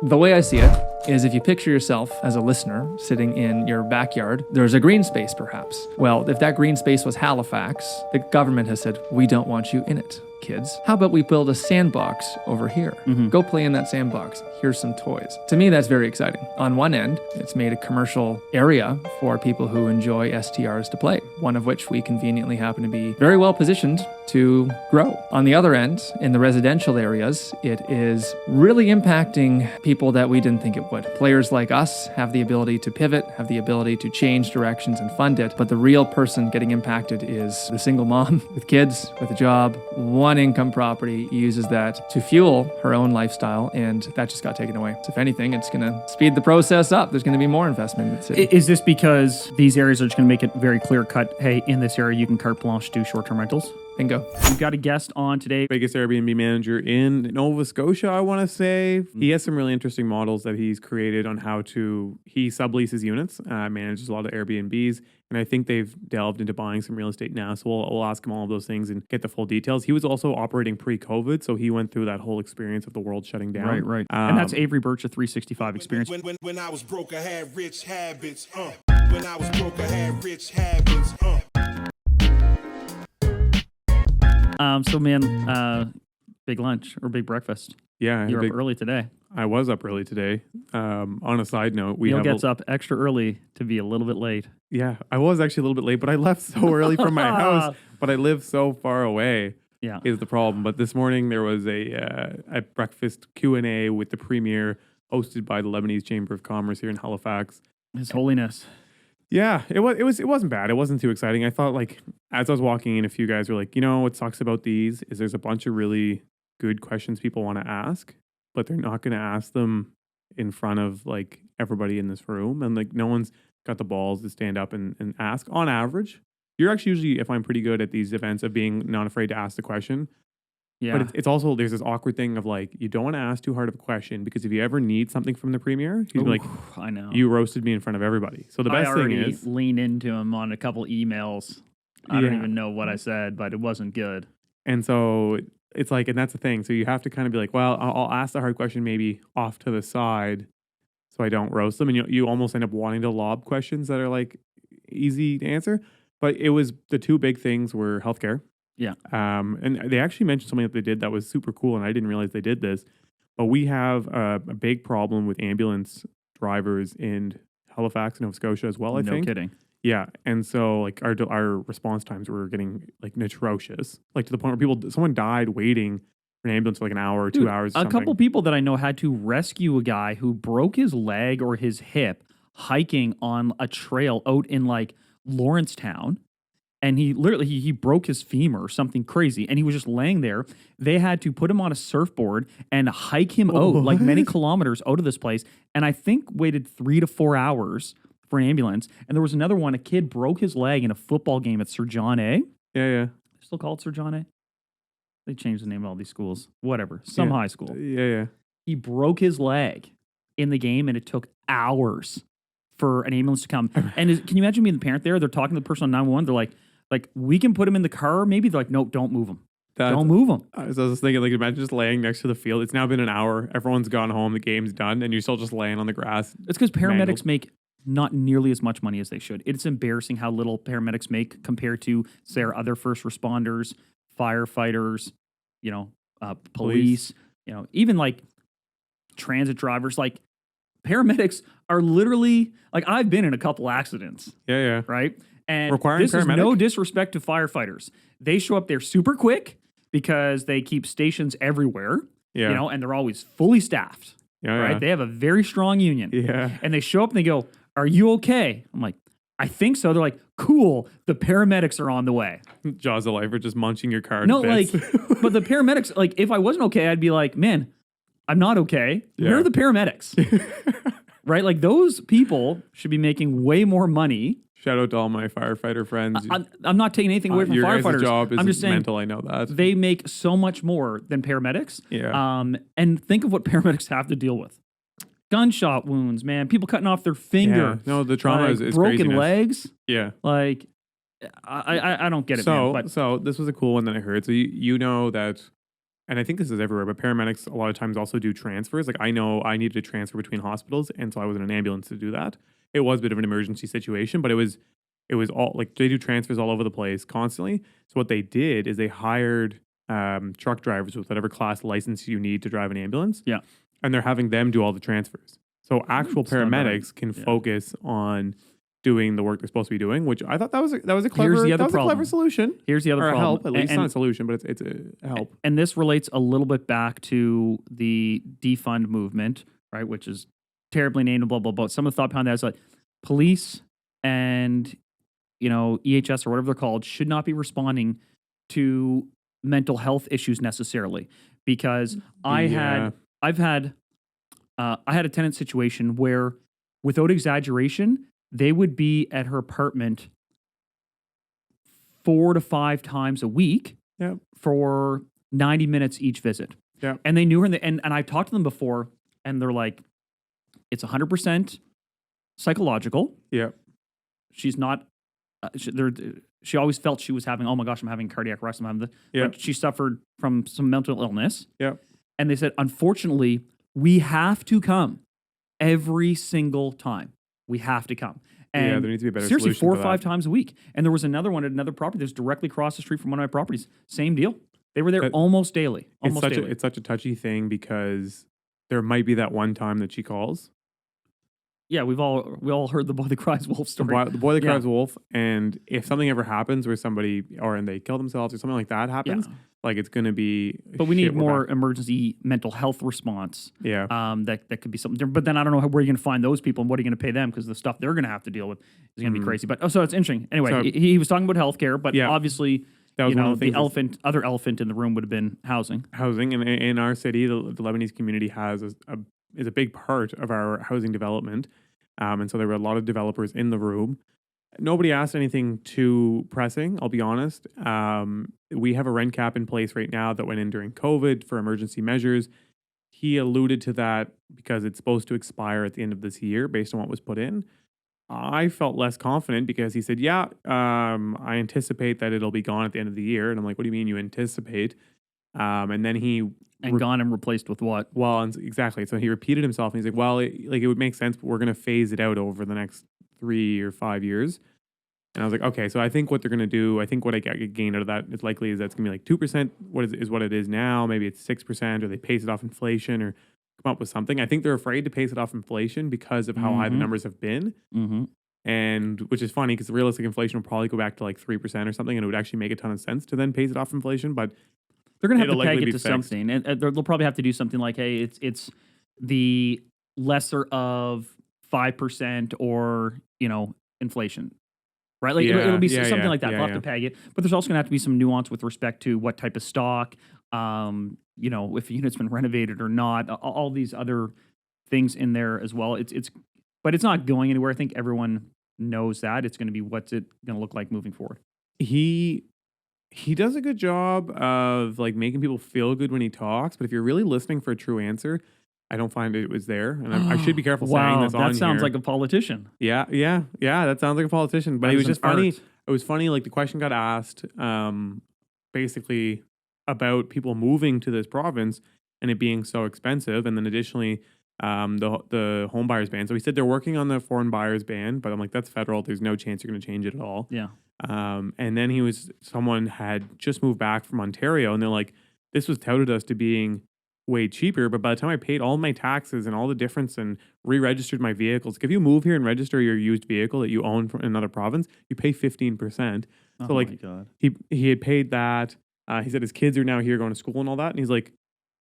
The way I see it is if you picture yourself as a listener sitting in your backyard, there's a green space perhaps. Well, if that green space was Halifax, the government has said, we don't want you in it, kids. How about we build a sandbox over here? Go play in that sandbox. Here's some toys. To me, that's very exciting. On one end, it's made a commercial area for people who enjoy STRs to play, one of which we conveniently happen to be very well positioned to grow. On the other end, in the residential areas, it is really impacting people that we didn't think it would. Players like us have the ability to pivot, have the ability to change directions and fund it, but the real person getting impacted is the single mom with kids, with a job, one income property, uses that to fuel her own lifestyle, and that just got taken away. So if anything, it's going to speed the process up. There's going to be more investment in the city. Is this because these areas are just going to make it very clear cut, hey, in this area you can carte blanche do short-term rentals? Bingo. We've got a guest on today. Biggest Airbnb manager in Nova Scotia, I want to say. He has some really interesting models that he's created on how to, he subleases units, manages a lot of Airbnbs, and I think they've delved into buying some real estate now. So we'll ask him all of those things and get the full details. He was also operating pre-COVID, so he went through that whole experience of the world shutting down. Right. And that's Avery Birch, a 365 experience. When I was broke, I had rich habits. When I was broke, I had rich habits. So man, big lunch or big breakfast. Yeah. You're up early today. I was up early today. On a side note, Neal gets up extra early to be a little bit late. Yeah, I was actually a little bit late, but I left so early from my house, but I live so far away. Yeah, is the problem. But this morning there was a breakfast Q&A with the premier hosted by the Lebanese Chamber of Commerce here in Halifax. His Holiness. Yeah, it wasn't bad. It wasn't too exciting. I thought, like, as I was walking in, a few guys were like, what sucks about these is there's a bunch of really good questions people want to ask, but they're not going to ask them in front of like everybody in this room. And like no one's got the balls to stand up and ask. On average, you're actually usually, if I'm pretty good at these events, of being not afraid to ask the question. Yeah. But it's also, there's this awkward thing of like, you don't want to ask too hard of a question because if you ever need something from the premier, he's like, I know. You roasted me in front of everybody. So the best thing is, lean into him on a couple emails. I don't even know what I said, but it wasn't good. And so it's like, and that's the thing. So you have to kind of be like, well, I'll ask the hard question maybe off to the side so I don't roast them. And you almost end up wanting to lob questions that are like easy to answer. But it was, the two big things were healthcare. Yeah. And they actually mentioned something that they did that was super cool, and I didn't realize they did this. But we have a big problem with ambulance drivers in Halifax and Nova Scotia as well, I think. No kidding. Yeah. And so like our response times were getting like atrocious. Like to the point where someone died waiting for an ambulance for like an hour or 2 hours. A couple people that I know had to rescue a guy who broke his leg or his hip hiking on a trail out in like Lawrencetown. And he literally, he broke his femur or something crazy. And he was just laying there. They had to put him on a surfboard and hike him out like many kilometers out of this place. And I think waited 3 to 4 hours for an ambulance. And there was another one, a kid broke his leg in a football game at Sir John A. Yeah. Still called Sir John A? They changed the name of all these schools. Whatever. Some high school. Yeah. He broke his leg in the game and it took hours for an ambulance to come. And can you imagine being the parent there? They're talking to the person on 911. They're like, we can put him in the car, maybe. They're like, no, don't move him. Don't move him. So I was just thinking, like, imagine just laying next to the field. It's now been an hour. Everyone's gone home. The game's done. And you're still just laying on the grass. It's because paramedics make not nearly as much money as they should. It's embarrassing how little paramedics make compared to, say, our other first responders, firefighters, police, even like transit drivers. Like, paramedics are literally, like, I've been in a couple accidents. Yeah. Right? And requiring this is paramedic? no disrespect to firefighters. They show up there super quick because they keep stations everywhere, and they're always fully staffed, right? Yeah. They have a very strong union. Yeah. And they show up and they go, are you okay? I'm like, I think so. They're like, cool, the paramedics are on the way. Jaws of life are just munching your car. No, like, but the paramedics, like, if I wasn't okay, I'd be like, man, I'm not okay. Yeah. Where are the paramedics? Right? Like, those people should be making way more money. Shout out to all my firefighter friends. I'm not taking anything away from your firefighters. Your job is I'm just saying, mental, I know that. They make so much more than paramedics. Yeah. And think of what paramedics have to deal with. Gunshot wounds, man. People cutting off their finger. Yeah. No, the trauma is broken craziness. legs. Yeah. Like, I don't get it, man. But so this was a cool one that I heard. So you know that and I think this is everywhere, but paramedics a lot of times also do transfers. Like I know I needed a transfer between hospitals, and so I was in an ambulance to do that. It was a bit of an emergency situation, but it was all like they do transfers all over the place constantly. So what they did is they hired truck drivers with whatever class license you need to drive an ambulance. Yeah. And they're having them do all the transfers. So actual It's not bad. paramedics can Yeah. focus on doing the work they're supposed to be doing, which I thought that was a clever, Here's the other that was a clever problem. solution. Here's the other Or a problem. help, at least. It's And- not a solution, but it's a help. And this relates a little bit back to the defund movement, right? Which is terribly named, blah, blah, blah. Some of the thought behind that is like police and, EHS or whatever they're called should not be responding to mental health issues necessarily. Because I had a tenant situation where, without exaggeration, they would be at her apartment 4 to 5 times a week Yep. for 90 minutes each visit. Yep. And they knew her, and I've talked to them before, and they're like, it's 100% psychological. Yeah. She's not, she always felt she was having, oh my gosh, I'm having cardiac arrest. Yeah. But she suffered from some mental illness. Yeah. And they said, unfortunately, we have to come every single time. We have to come. And Yeah, there needs to be a better seriously, solution 4 or for 5 that. times a week. And there was another one at another property that's directly across the street from one of my properties. Same deal. They were there That- almost daily. It's Almost such daily. it's such a touchy thing because there might be that one time that she calls. Yeah, we all heard the boy that cries wolf The story. boy that Yeah. cries wolf, and if something ever happens where somebody and they kill themselves or something like that happens, Yeah. like it's gonna be. But we shit, need we're more back. emergency mental health response. Yeah. That could be something different. But then I don't know where you're going to find those people and what are you going to pay them because the stuff they're going to have to deal with is going to be crazy. But so it's interesting. Anyway, So- he was talking about healthcare, but Yeah. obviously, That was one of the things the other elephant in the room would have been housing. housing, and in our city, the Lebanese community is a big part of our housing development, and so there were a lot of developers in the room. Nobody asked anything too pressing, I'll be honest. We have a rent cap in place right now that went in during COVID for emergency measures. He alluded to that because it's supposed to expire at the end of this year based on what was put in. I felt less confident because he said, I anticipate that it'll be gone at the end of the year. And I'm like, what do you mean you anticipate? And then he And gone and replaced with what? exactly. So he repeated himself, and he's like, "Well, it would make sense, but we're going to phase it out over the next 3 or 5 years." And I was like, "Okay." So I think what they're going to do, I think what I gain out of that is likely is that's going to be like 2%. What is what it is now? Maybe it's 6%, or they pace it off inflation, or come up with something. I think they're afraid to pace it off inflation because of how high the Mhm. numbers have been, Mm-hmm. and which is funny because the realistic inflation will probably go back to like 3% or something, and it would actually make a ton of sense to then pace it off inflation, but. They're going to have It'll to peg likely it be to fixed. something. And they'll probably have to do something like, hey, it's the lesser of 5% or, inflation. Right? Like it'll be something like that. They'll have to peg it. But there's also going to have to be some nuance with respect to what type of stock, if a unit's been renovated or not, all these other things in there as well. But it's not going anywhere. I think everyone knows that. It's going to be what's it going to look like moving forward. He does a good job of like making people feel good when he talks, but if you're really listening for a true answer, I don't find it was there. And I should be careful saying this on here. That sounds like a politician. Yeah, that sounds like a politician. But That it was is an just funny. art. It was funny, like the question got asked basically about people moving to this province and it being so expensive. And then additionally, the home buyers ban. So he said they're working on the foreign buyers ban, but I'm like, that's federal. There's no chance you're going to change it at all. Yeah. And then someone had just moved back from Ontario, and they're like, this was touted us to being way cheaper, but by the time I paid all my taxes and all the difference and re-registered my vehicles, if you move here and register your used vehicle that you own from another province, you pay 15%. Oh So my like God. he had paid that. He said his kids are now here going to school and all that, and he's like,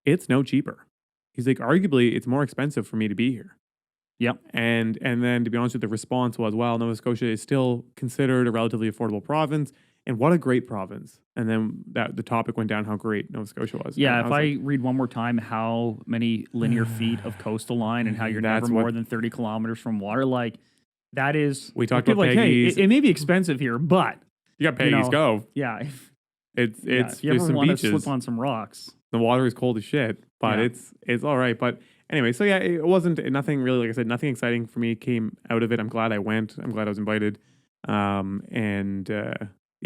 it's no cheaper. He's like, arguably, it's more expensive for me to be here. Yep. And then to be honest with you, the response was, well, Nova Scotia is still considered a relatively affordable province, and what a great province. And then the topic went down how great Nova Scotia was. Yeah, And if was I like, read one more time how many linear feet of coastal line and how you're That's never what- more than 30 kilometers from water, like that is. We talked people about like, hey, Peggy's. it may be expensive here, but you got Peggy's know, Go. yeah, if It's you there's ever some want to beaches. slip on some rocks, The water is cold as shit, but Yeah. it's all right. But anyway, so yeah, it wasn't nothing really. Like I said, nothing exciting for me came out of it. I'm glad I went. I'm glad I was invited.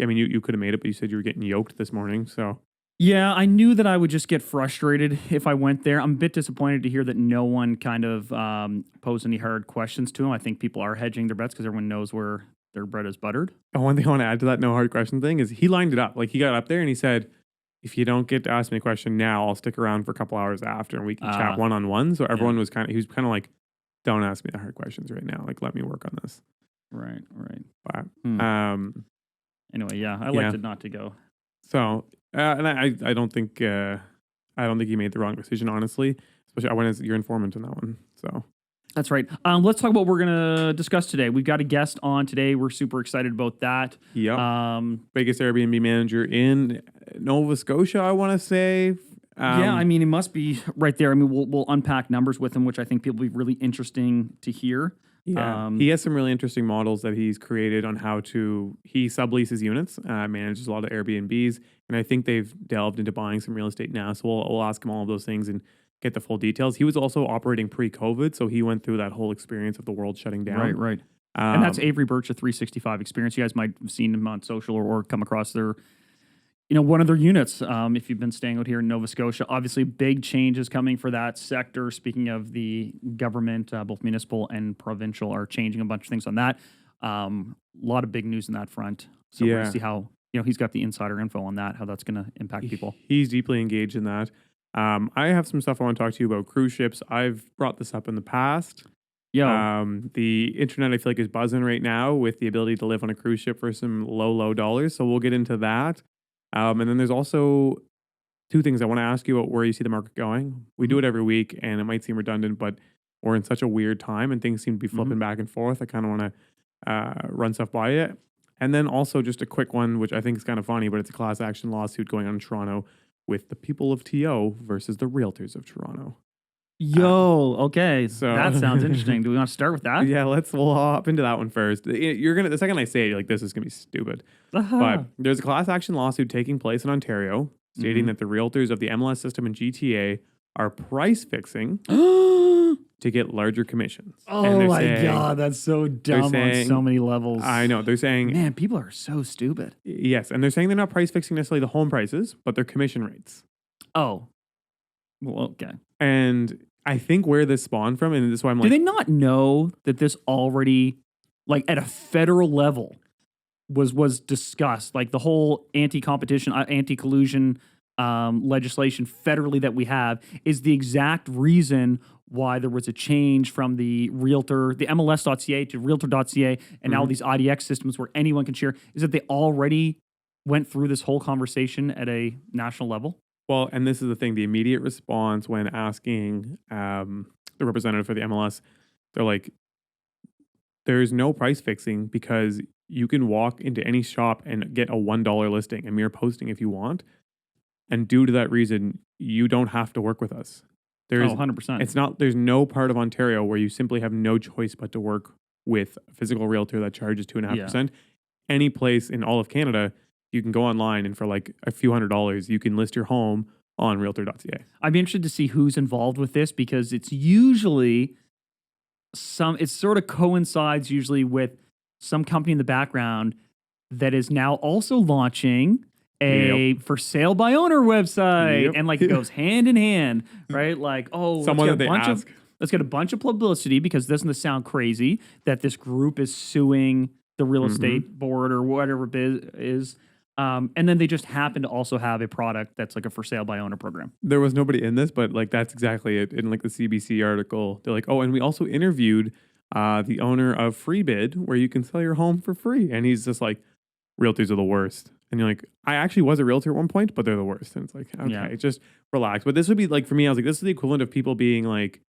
I mean, you could have made it, but you said you were getting yoked this morning. So Yeah, I knew that I would just get frustrated if I went there. I'm a bit disappointed to hear that no one kind of posed any hard questions to him. I think people are hedging their bets because everyone knows where their bread is buttered. And one thing I want to add to that no hard question thing is he lined it up. Like he got up there and he said, if you don't get to ask me a question now, I'll stick around for a couple hours after and we can chat one-on-one. So everyone was he was kind of like, don't ask me the hard questions right now. Like, let me work on this. Right. But, Anyway, yeah, I liked it not to go. So, and I don't think he made the wrong decision, honestly. Especially I went as your informant on that one. So that's right. Let's talk about what we're gonna discuss today. We've got a guest on today. We're super excited about that. Yeah. Biggest Airbnb manager in Nova Scotia, I want to say. Yeah, I mean, it must be right there. I mean, we'll unpack numbers with him, which I think will be really interesting to hear. Yeah, he has some really interesting models that he's created on how he subleases units, manages a lot of Airbnbs, and I think they've delved into buying some real estate now. So we'll ask him all of those things and get the full details. He was also operating pre-COVID, so he went through that whole experience of the world shutting down. Right. And that's Avery Birch, a 365 experience. You guys might have seen him on social or come across their, one of their units. If you've been staying out here in Nova Scotia, obviously big changes coming for that sector. Speaking of the government, both municipal and provincial are changing a bunch of things on that. A lot of big news in that front. So we're going to see how, he's got the insider info on that, how that's going to impact people. He's deeply engaged in that. I have some stuff I want to talk to you about cruise ships. I've brought this up in the past. Yeah. The internet, I feel like, is buzzing right now with the ability to live on a cruise ship for some low dollars. So we'll get into that. And then there's also two things I want to ask you about where you see the market going. We do it every week, and it might seem redundant, but we're in such a weird time, and things seem to be flipping back and forth. I kind of want to run stuff by you. And then also just a quick one, which I think is kind of funny, but it's a class action lawsuit going on in Toronto with the people of TO versus the Realtors of Toronto. Okay. So that sounds interesting. Do we want to start with that? Yeah, we'll hop into that one first. The second I say it, you're like, this is gonna be stupid. But there's a class action lawsuit taking place in Ontario stating that the realtors of the MLS system in GTA are price fixing to get larger commissions. Oh my God, that's so dumb on so many levels. I know. They're saying, man, people are so stupid. Yes, and they're saying they're not price fixing necessarily the home prices, but their commission rates. Oh. Well, okay. And I think where this spawned from, and this is why I'm like... Do they not know that this already, like at a federal level, was discussed? Like the whole anti-competition, anti-collusion legislation federally that we have is the exact reason why there was a change from the MLS.ca to Realtor.ca, and now these IDX systems where anyone can share, is that they already went through this whole conversation at a national level? Well, and this is the thing, the immediate response when asking the representative for the MLS, they're like, there's no price fixing because you can walk into any shop and get a $1 listing, a mere posting if you want. And due to that reason, you don't have to work with us. 100%. There's no part of Ontario where you simply have no choice but to work with a physical realtor that charges 2.5%. Any place in all of Canada, you can go online and for like a few $100s, you can list your home on Realtor.ca. I'd be interested to see who's involved with this because it's usually it sort of coincides usually with some company in the background that is now also launching a for sale by owner website. And like it goes hand in hand, right? Like, someone that they ask. Let's get a bunch of publicity because doesn't this sound crazy that this group is suing the real estate board or whatever it is. And then they just happen to also have a product that's like a for sale by owner program. There was nobody in this, but like that's exactly it. In like the CBC article, they're like, and we also interviewed the owner of Freebid where you can sell your home for free. And he's just like, realtors are the worst. And you're like, I actually was a realtor at one point, but they're the worst. And it's like, okay, just relax. But this would be like, for me, I was like, this is the equivalent of people being like,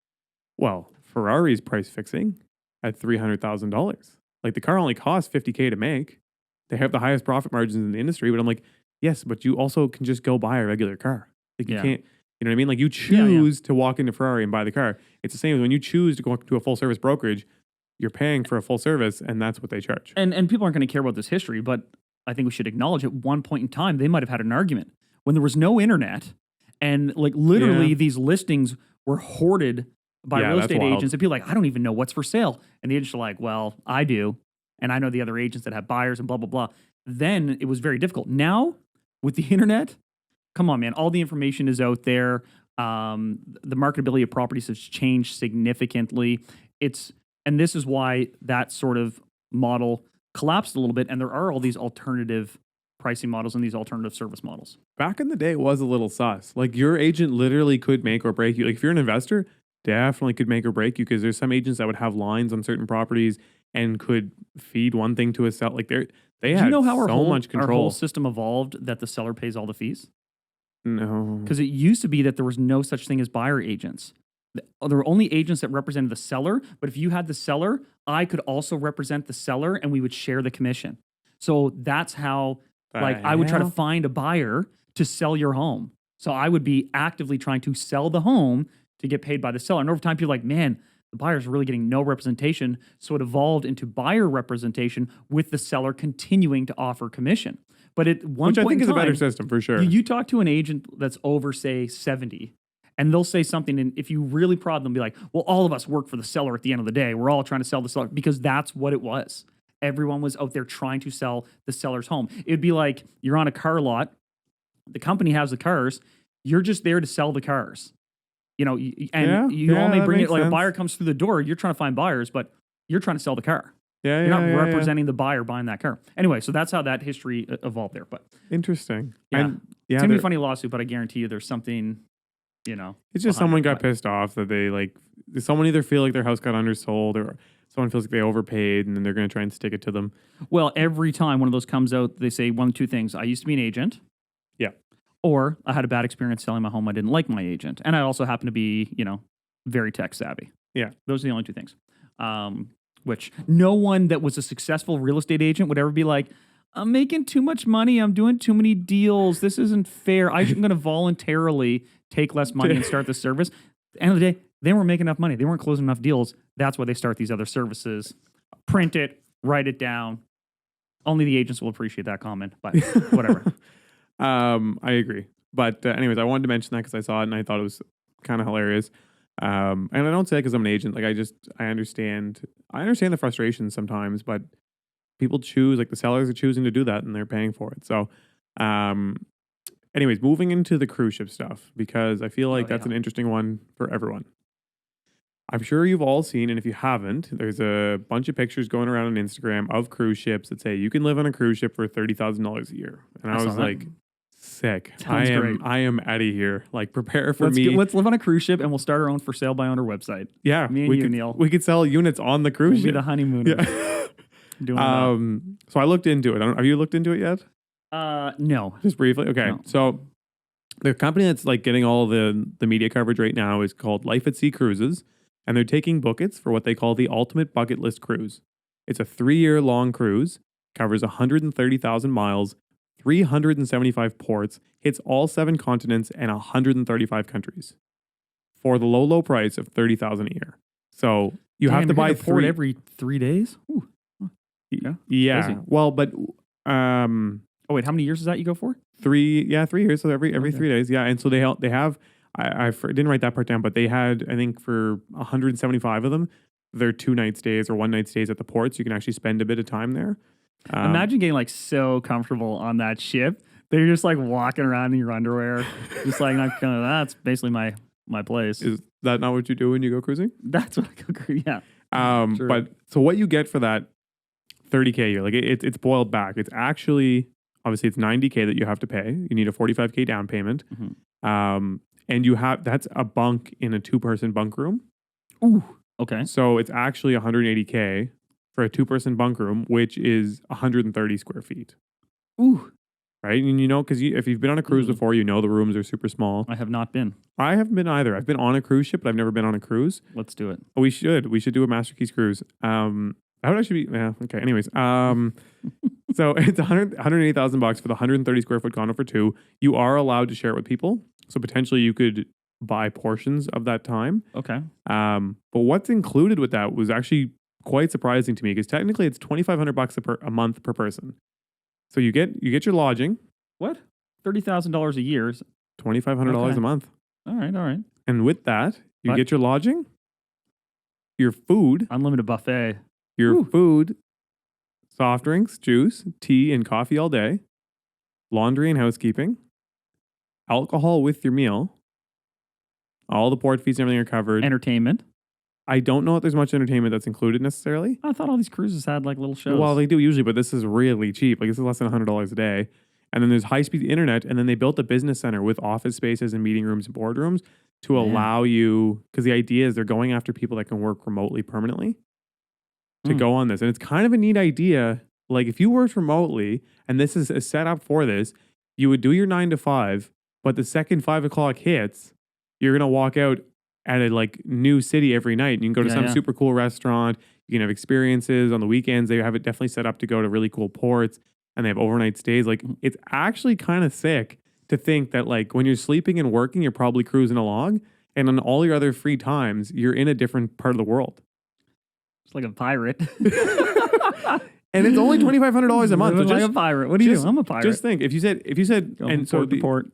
well, Ferrari's price fixing at $300,000. Like the car only costs $50K to make. They have the highest profit margins in the industry, but I'm like, yes, but you also can just go buy a regular car. Like you can't, you know what I mean? Like you choose to walk into Ferrari and buy the car. It's the same as when you choose to go to a full service brokerage, you're paying for a full service and that's what they charge. And people aren't going to care about this history, but I think we should acknowledge at one point in time, they might have had an argument when there was no internet and like literally these listings were hoarded by real estate agents and people like, I don't even know what's for sale. And the agents are like, well, I do. And I know the other agents that have buyers and blah, blah, blah. Then it was very difficult. Now, with the internet, come on, man. All the information is out there. The marketability of properties has changed significantly. And this is why that sort of model collapsed a little bit. And there are all these alternative pricing models and these alternative service models. Back in the day, it was a little sus. Like your agent literally could make or break you. Like if you're an investor, definitely could make or break you because there's some agents that would have lines on certain properties and could feed one thing to a sell. Like they Do had you know how so much our whole control. system evolved that the seller pays all the fees? No. Because it used to be that there was no such thing as buyer agents. There were only agents that represented the seller, but if you had the seller, I could also represent the seller and we would share the commission. So that's how, I would try to find a buyer to sell your home. So I would be actively trying to sell the home to get paid by the seller. And over time, people are like, man, the buyer's really getting no representation. So it evolved into buyer representation with the seller continuing to offer commission. But at one Which I point think in is a time, better system for sure. you talk to an agent that's over, say, 70, and they'll say something, and if you really prod them, be like, well, all of us work for the seller at the end of the day. We're all trying to sell the seller, because that's what it was. Everyone was out there trying to sell the seller's home. It'd be like you're on a car lot, the company has the cars, you're just there to sell the cars. You know, and you only bring it, like a buyer comes through the door, you're trying to find buyers, but you're trying to sell the car. Yeah, You're not representing the buyer buying that car. Anyway, so that's how that history evolved there. But interesting. yeah, And it's gonna be a funny lawsuit, but I guarantee you there's something, it's just someone got pissed off that someone either feel like their house got undersold or someone feels like they overpaid and then they're going to try and stick it to them. Well, every time one of those comes out, they say one of two things. I used to be an agent. Yeah. Or I had a bad experience selling my home. I didn't like my agent. And I also happen to be, very tech savvy. Yeah. Those are the only two things. Which no one that was a successful real estate agent would ever be like, I'm making too much money. I'm doing too many deals. This isn't fair. I'm going to voluntarily take less money and start this service. At the end of the day, they weren't making enough money. They weren't closing enough deals. That's why they start these other services. Print it, write it down. Only the agents will appreciate that comment, but whatever. I agree. But anyways, I wanted to mention that because I saw it and I thought it was kind of hilarious. And I don't say it because I'm an agent. Like I understand the frustration sometimes, but people choose, like the sellers are choosing to do that and they're paying for it. So, anyways, moving into the cruise ship stuff, because I feel like that's an interesting one for everyone. I'm sure you've all seen, and if you haven't, there's a bunch of pictures going around on Instagram of cruise ships that say you can live on a cruise ship for $30,000 a year. And I was like, sick. Sounds great. I am out of here. Like, prepare for Let's live on a cruise ship and we'll start our own for sale by owner website. Yeah. Me and you, Neal. We could sell units on the cruise We'll be ship. the honeymooners. Yeah. Doing that. So I looked into it. Have you looked into it yet? No. Just briefly. Okay. No. So the company that's like getting all the media coverage right now is called Life at Sea Cruises, and they're taking bookets for what they call the ultimate bucket list cruise. It's a 3-year long cruise, covers 130,000 miles, 375 ports, hits all 7 continents and 135 countries for the low price of $30,000 a year. So you have to buy port every 3 days. Ooh. Yeah. Crazy. Well, but Oh wait, how many years is that you go for? 3 years. So every 3 days. Yeah. And so they have I didn't write that part down, but they had, I think for 175 of them, they're 2-night stays or 1-night stays at the port. So you can actually spend a bit of time there. Imagine getting like so comfortable on that ship that you're just like walking around in your underwear, just like not gonna. That's basically my place. Is that not what you do when you go cruising? That's what I go. Yeah. True. But so what you get for that $30K a year, like it's boiled back. It's actually, obviously it's $90K that you have to pay. You need a $45K down payment. Mm-hmm. And that's a bunk in a 2-person bunk room. Ooh. Okay. So it's actually $180K for a 2-person bunk room, which is 130 square feet. Ooh. Right? And because if you've been on a cruise before, the rooms are super small. I have not been. I haven't been either. I've been on a cruise ship, but I've never been on a cruise. Let's do it. We should. We should do a Master Keys cruise. That would actually be, yeah, okay. Anyways, so it's $180,000 for the 130 square foot condo for 2. You are allowed to share it with people. So potentially you could buy portions of that time. Okay. But what's included with that was actually quite surprising to me, because technically it's $2,500 a month per person. So you get your lodging. What? $30,000 a year. $2,500 a month. All right. And with that, you get your lodging, your food, unlimited buffet, food, soft drinks, juice, tea, and coffee all day, laundry and housekeeping, alcohol with your meal. All the port fees and everything are covered. Entertainment. I don't know if there's much entertainment that's included necessarily. I thought all these cruises had like little shows. Well, they do usually, but this is really cheap. Like this is less than $100 a day. And then there's high-speed internet, and then they built a business center with office spaces and meeting rooms and boardrooms to allow you, because the idea is they're going after people that can work remotely permanently to go on this. And it's kind of a neat idea. Like if you worked remotely, and this is a setup for this, you would do your 9 to 5, but the second 5 o'clock hits, you're going to walk out at a like new city every night, and you can go to some super cool restaurant. You can have experiences on the weekends. They have it definitely set up to go to really cool ports, and they have overnight stays. Like it's actually kind of sick to think that like when you're sleeping and working, you're probably cruising along, and on all your other free times, you're in a different part of the world. It's like a pirate. And it's only $2,500 a month. So like a pirate. What do you do? I'm a pirate. Just think, if you said, Go and so port.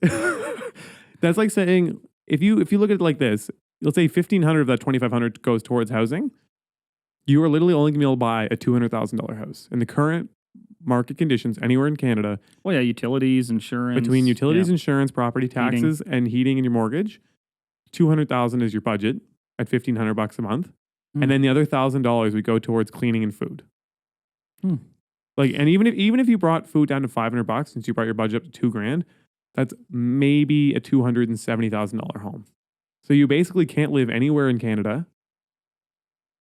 that's like saying if you look at it like this, let's say 1,500 of that 2,500 goes towards housing. You are literally only going to be able to buy a $200,000 house in the current market conditions anywhere in Canada. Well, yeah, utilities, insurance. Between utilities, insurance, property taxes, and heating and your mortgage, $200,000 is your budget at $1,500 a month, and then the other $1,000 would go towards cleaning and food. Like, and even if you brought food down to $500, since you brought your budget up to $2,000, that's maybe a $270,000 home. So you basically can't live anywhere in Canada,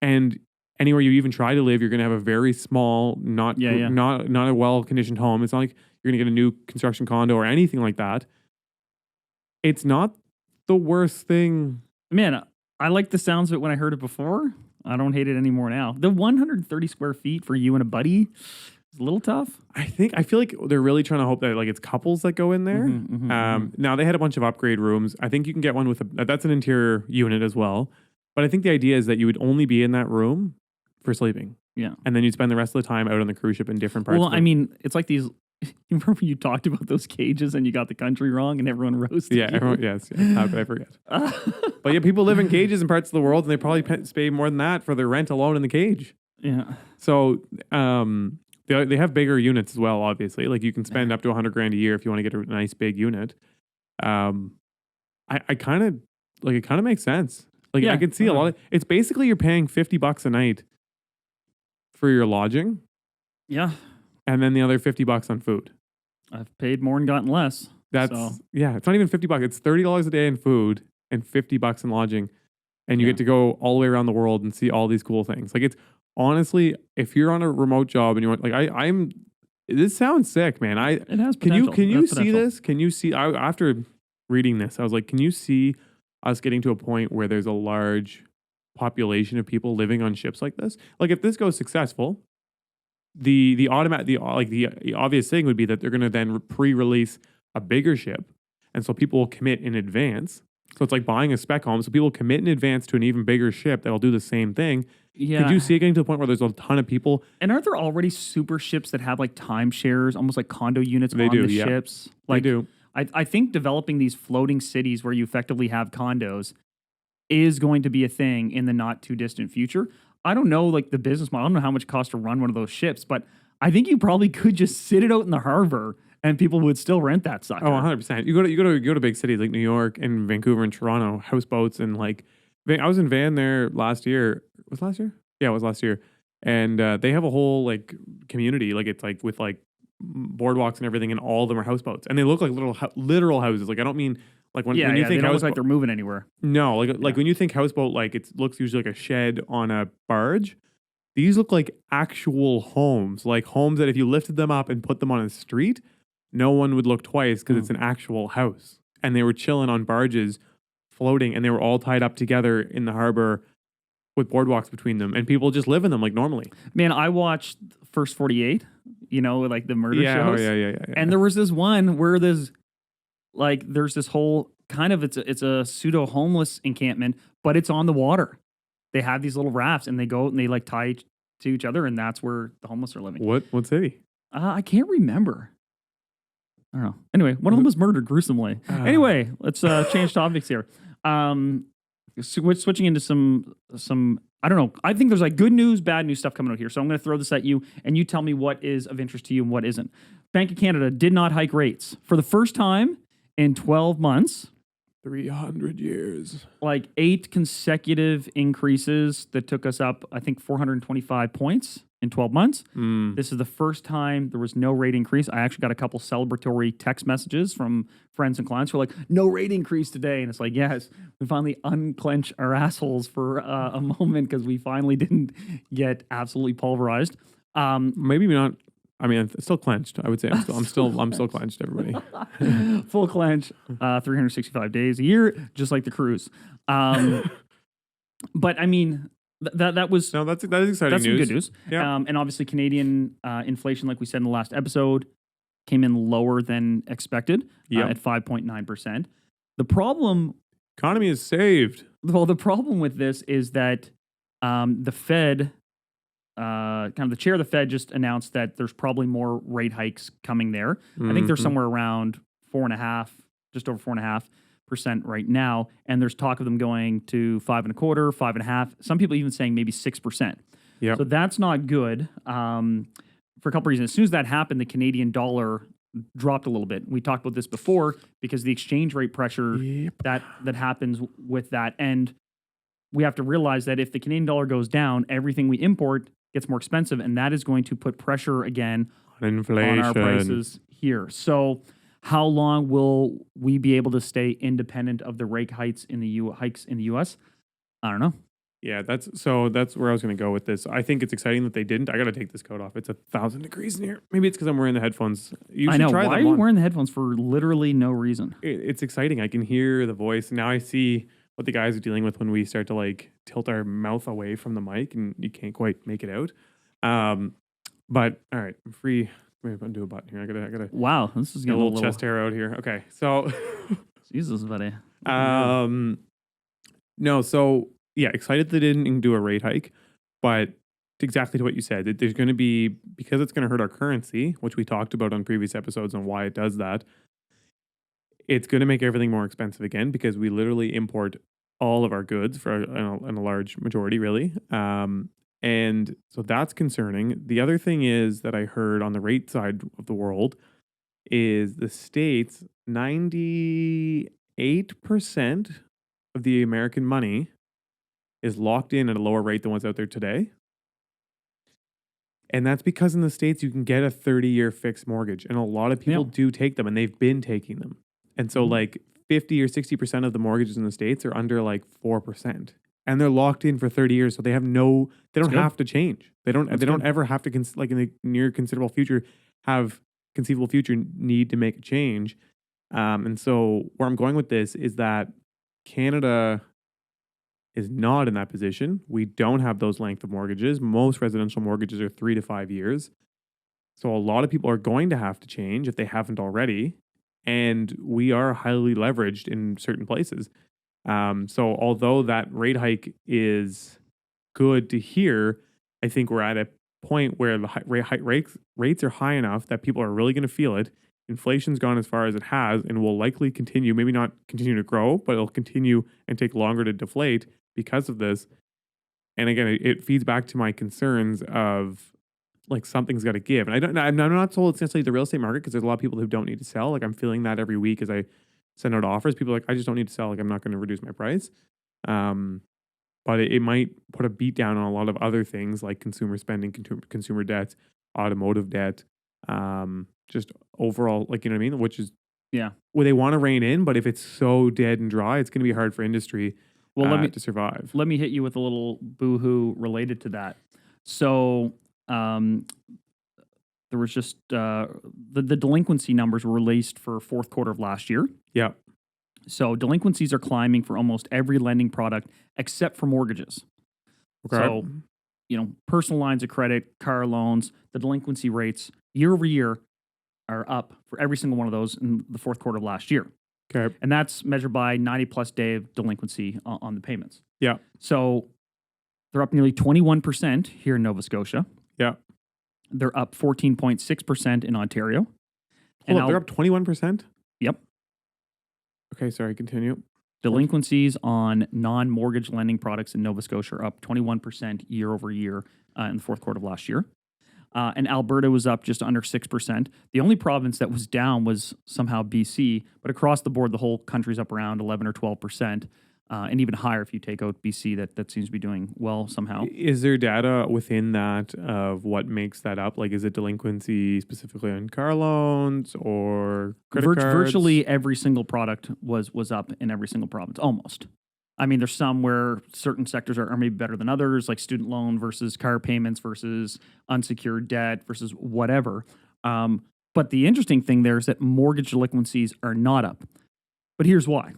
and anywhere you even try to live, you're going to have a very small, not a well-conditioned home. It's not like you're going to get a new construction condo or anything like that. It's not the worst thing. Man, I like the sounds of it when I heard it before. I don't hate it anymore now. The 130 square feet for you and a buddy is a little tough. I feel like they're really trying to hope that like it's couples that go in there. Now they had a bunch of upgrade rooms. I think you can get one with that's an interior unit as well. But I think the idea is that you would only be in that room for sleeping. Yeah. And then you'd spend the rest of the time out on the cruise ship in different parts. Well, I mean, it's like these. You remember you talked about those cages and you got the country wrong and everyone roasted you? Everyone, yes. How could I forget? But yeah, people live in cages in parts of the world, and they probably pay more than that for their rent alone in the cage. Yeah. So they have bigger units as well, obviously. Like you can spend up to $100,000 a year if you want to get a nice big unit. I kind of like, it kind of makes sense. Like I can see a lot of, it's basically you're paying $50 a night for your lodging. Yeah. And then the other $50 on food. I've paid more and gotten less. It's not even $50. It's $30 a day in food and $50 in lodging. And you get to go all the way around the world and see all these cool things. Like it's honestly, if you're on a remote job and you want, like this sounds sick, man. It has potential. Can you see this? Can you see, after reading this, I was like, can you see us getting to a point where there's a large population of people living on ships like this? Like if this goes successful, the obvious thing would be that they're going to then pre-release a bigger ship, and so people will commit in advance. So it's like buying a spec home. So people commit in advance to an even bigger ship that'll do the same thing. Yeah. Could you see it getting to the point where there's a ton of people? And aren't there already super ships that have like timeshares, almost like condo units on the ships? Like, they do. I think developing these floating cities where you effectively have condos is going to be a thing in the not too distant future. I don't know, like the business model. I don't know how much it costs to run one of those ships, but I think you probably could just sit it out in the harbor and people would still rent that sucker. Oh, 100%. You go to big cities like New York and Vancouver and Toronto, houseboats, and like I was in Van there last year. Was it last year? Yeah, it was last year. And they have a whole like community, like it's like with like boardwalks and everything, and all of them are houseboats, and they look like literal houses. Like I don't mean like when you think they don't look like they're moving anywhere. No, like when you think houseboat, like it looks usually like a shed on a barge. These look like actual homes, like homes that if you lifted them up and put them on a street, no one would look twice because it's an actual house. And they were chilling on barges, floating, and they were all tied up together in the harbor with boardwalks between them, and people just live in them like normally. Man, I watched First 48, like the murder shows. Yeah. And there was this one where there's this whole kind of, it's a pseudo homeless encampment, but it's on the water. They have these little rafts and they go and they like tie to each other, and that's where the homeless are living. What city? I can't remember. I don't know. Anyway, one of them was murdered gruesomely. Anyway, let's change topics here. Switching into some I don't know. I think there's like good news, bad news stuff coming out here. So I'm going to throw this at you, and you tell me what is of interest to you and what isn't. Bank of Canada did not hike rates for the first time in 12 months, 300 years. like 8 consecutive increases that took us up, I think, 425 points in 12 months. This is the first time there was no rate increase. I actually got a couple celebratory text messages from friends and clients who were like, no rate increase today. And it's like, yes, we finally unclench our assholes for a moment because we finally didn't get absolutely pulverized. Maybe not. I mean, it's still clenched. I would say I'm still clenched. Everybody, Full clench, 365 days a year, just like the cruise. But I mean, that was that is exciting that's news. some good news. Yeah. And obviously, Canadian inflation, like we said in the last episode, came in lower than expected at 5.9%. The problem, Economy is saved. well, the problem with this is that the Fed. Kind of the chair of the Fed just announced that there's probably more rate hikes coming there. I think they're somewhere around 4.5, just over 4.5% right now, and there's talk of them going to 5.25, 5.5. Some people even saying maybe 6%. Yeah. So that's not good for a couple reasons. As soon as that happened, the Canadian dollar dropped a little bit. We talked about this before because the exchange rate pressure that happens with that, and we have to realize that if the Canadian dollar goes down, everything we import gets more expensive, and that is going to put pressure again Inflation on our prices here. So how long will we be able to stay independent of the rate hikes in the U.S.? I don't know. Yeah, that's where I was going to go with this. I think it's exciting that they didn't. I got to take this coat off. It's 1,000 degrees in here. Maybe it's because I'm wearing the headphones. You I should know. try Why are them you on. wearing the headphones for literally no reason? It's exciting. I can hear the voice. Now I see what the guys are dealing with when we start to like tilt our mouth away from the mic and you can't quite make it out. But all right, I'm free. Maybe I'll do a button here. I gotta Wow, this is get a getting little chest hair out here. Okay, so Jesus, buddy. no, so yeah, excited they didn't do a rate hike, but exactly to what you said, there's going to be, because it's going to hurt our currency, which we talked about on previous episodes on why it does that. It's going to make everything more expensive again because we literally import all of our goods for in a large majority, really. And so that's concerning. The other thing is that I heard on the rate side of the world is the States, 98% of the American money is locked in at a lower rate than what's out there today. And that's because in the States, you can get a 30-year fixed mortgage. And a lot of people do take them, and they've been taking them. And so like 50 or 60% of the mortgages in the States are under like 4%. And they're locked in for 30 years. So they don't have to change. They don't ever have to, like in the near considerable future, need to make a change. And so where I'm going with this is that Canada is not in that position. We don't have those length of mortgages. Most residential mortgages are 3 to 5 years. So a lot of people are going to have to change if they haven't already. And we are highly leveraged in certain places. So although that rate hike is good to hear, I think we're at a point where the rates are high enough that people are really going to feel it. Inflation's gone as far as it has and will likely continue, maybe not continue to grow, but it'll continue and take longer to deflate because of this. And again, it feeds back to my concerns of like something's got to give. And I'm not told it's necessarily the real estate market because there's a lot of people who don't need to sell. Like I'm feeling that every week as I send out offers. People are like, I just don't need to sell. Like I'm not going to reduce my price. But it might put a beat down on a lot of other things like consumer spending, consumer debt, automotive debt, just overall, like, you know what I mean? Which is, where they want to rein in, but if it's so dead and dry, it's going to be hard for industry to survive. Let me hit you with a little boohoo related to that. So there was just the delinquency numbers were released for fourth quarter of last year. Yeah. So delinquencies are climbing for almost every lending product except for mortgages. Okay. So, personal lines of credit, car loans, the delinquency rates year over year are up for every single one of those in the fourth quarter of last year. Okay. And that's measured by 90 plus day of delinquency on the payments. Yeah. So they're up nearly 21% here in Nova Scotia. Yeah. They're up 14.6% in Ontario. Hold up, they're up 21%? Yep. Okay, sorry, continue. Delinquencies on non-mortgage lending products in Nova Scotia are up 21% year over year in the fourth quarter of last year. and Alberta was up just under 6%. The only province that was down was somehow BC, but across the board, the whole country's up around 11 or 12%, and even higher if you take out BC. That seems to be doing well somehow. Is there data within that of what makes that up? Like, is it delinquency specifically on car loans or credit cards? Virtually every single product was up in every single province, almost. I mean, there's some where certain sectors are maybe better than others, like student loan versus car payments versus unsecured debt versus whatever. But the interesting thing there is that mortgage delinquencies are not up. But here's why.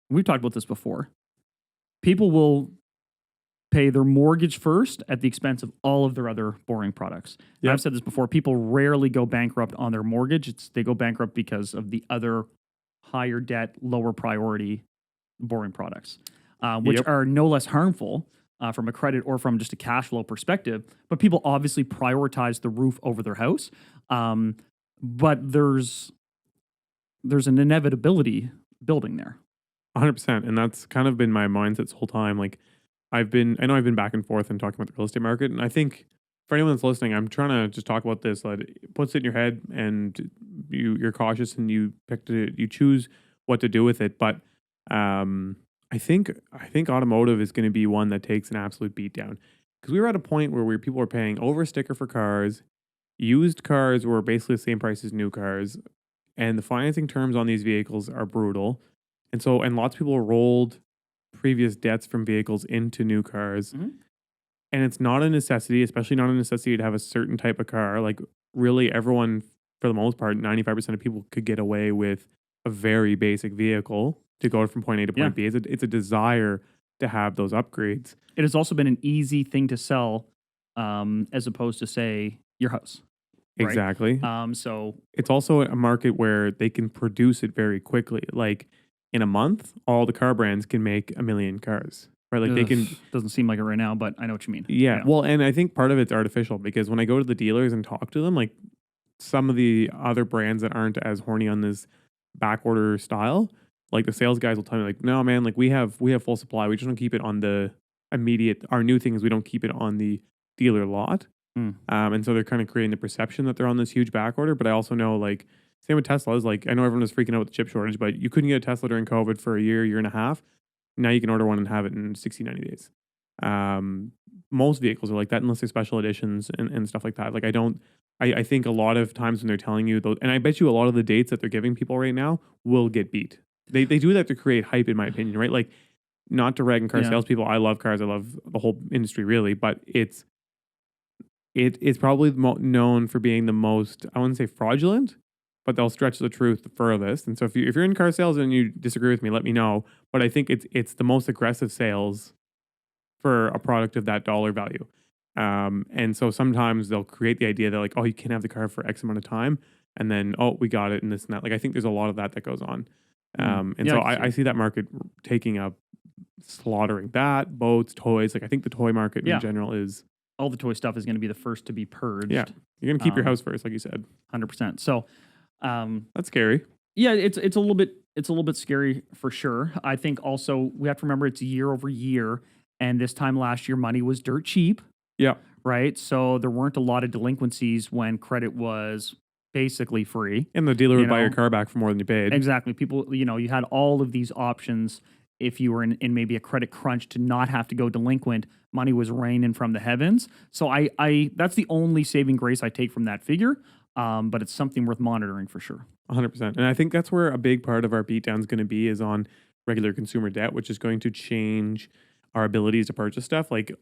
We've talked about this before. People will pay their mortgage first at the expense of all of their other boring products. Yep. I've said this before. People rarely go bankrupt on their mortgage. They go bankrupt because of the other higher debt, lower priority boring products, which are no less harmful from a credit or from just a cash flow perspective. But people obviously prioritize the roof over their house. But there's an inevitability building there. 100%. And that's kind of been my mindset this whole time. Like, I know I've been back and forth and talking about the real estate market. And I think for anyone that's listening, I'm trying to just talk about this. Like, it puts it in your head and you're cautious and you choose what to do with it. But I think automotive is going to be one that takes an absolute beatdown, because we were at a point where people were paying over sticker for cars. Used cars were basically the same price as new cars, and the financing terms on these vehicles are brutal. And lots of people rolled previous debts from vehicles into new cars. Mm-hmm. And it's not a necessity, especially not a necessity to have a certain type of car. Like, really, everyone, for the most part, 95% of people could get away with a very basic vehicle to go from point A to point B. It's a desire to have those upgrades. It has also been an easy thing to sell, as opposed to, say, your house. Right? Exactly. So it's also a market where they can produce it very quickly. Like, in a month, all the car brands can make 1 million cars. Right? Like, they can. Doesn't seem like it right now, but I know what you mean. Yeah. Well, and I think part of it's artificial, because when I go to the dealers and talk to them, like, some of the other brands that aren't as horny on this back order style, like, the sales guys will tell me, like, no, man, like, we have full supply. We just don't keep it on the immediate. Our new thing is we don't keep it on the dealer lot. And so they're kind of creating the perception that they're on this huge back order. But I also know, like, same with Teslas. Like, I know everyone was freaking out with the chip shortage, but you couldn't get a Tesla during COVID for a year and a half. Now you can order one and have it in 60, 90 days. Most vehicles are like that, unless they're special editions and stuff like that. Like, I think a lot of times when they're telling you those, and I bet you a lot of the dates that they're giving people right now will get beat. They do that to create hype, in my opinion, right? Like, not to rag on car salespeople. I love cars. I love the whole industry, really. But it's probably known for being the most, I wouldn't say fraudulent, but they'll stretch the truth the furthest. And so if you're in car sales and you disagree with me, let me know. But I think it's the most aggressive sales for a product of that dollar value. And so sometimes they'll create the idea that, like, oh, you can't have the car for X amount of time, and then, oh, we got it and this and that. Like, I think there's a lot of that goes on. I see that market taking up, slaughtering that, boats, toys. Like, I think the toy market in general is, all the toy stuff is going to be the first to be purged. Yeah, you're going to keep your house first, like you said. 100%. So that's scary. Yeah, it's a little bit scary for sure. I think also we have to remember it's year over year, and this time last year money was dirt cheap. Yeah. Right. So there weren't a lot of delinquencies when credit was basically free. And the dealer would buy your car back for more than you paid. Exactly. People, you had all of these options. If you were in maybe a credit crunch to not have to go delinquent, money was raining from the heavens. So I that's the only saving grace I take from that figure. But it's something worth monitoring for sure. 100%. And I think that's where a big part of our beatdown is going to be, is on regular consumer debt, which is going to change our abilities to purchase stuff. Like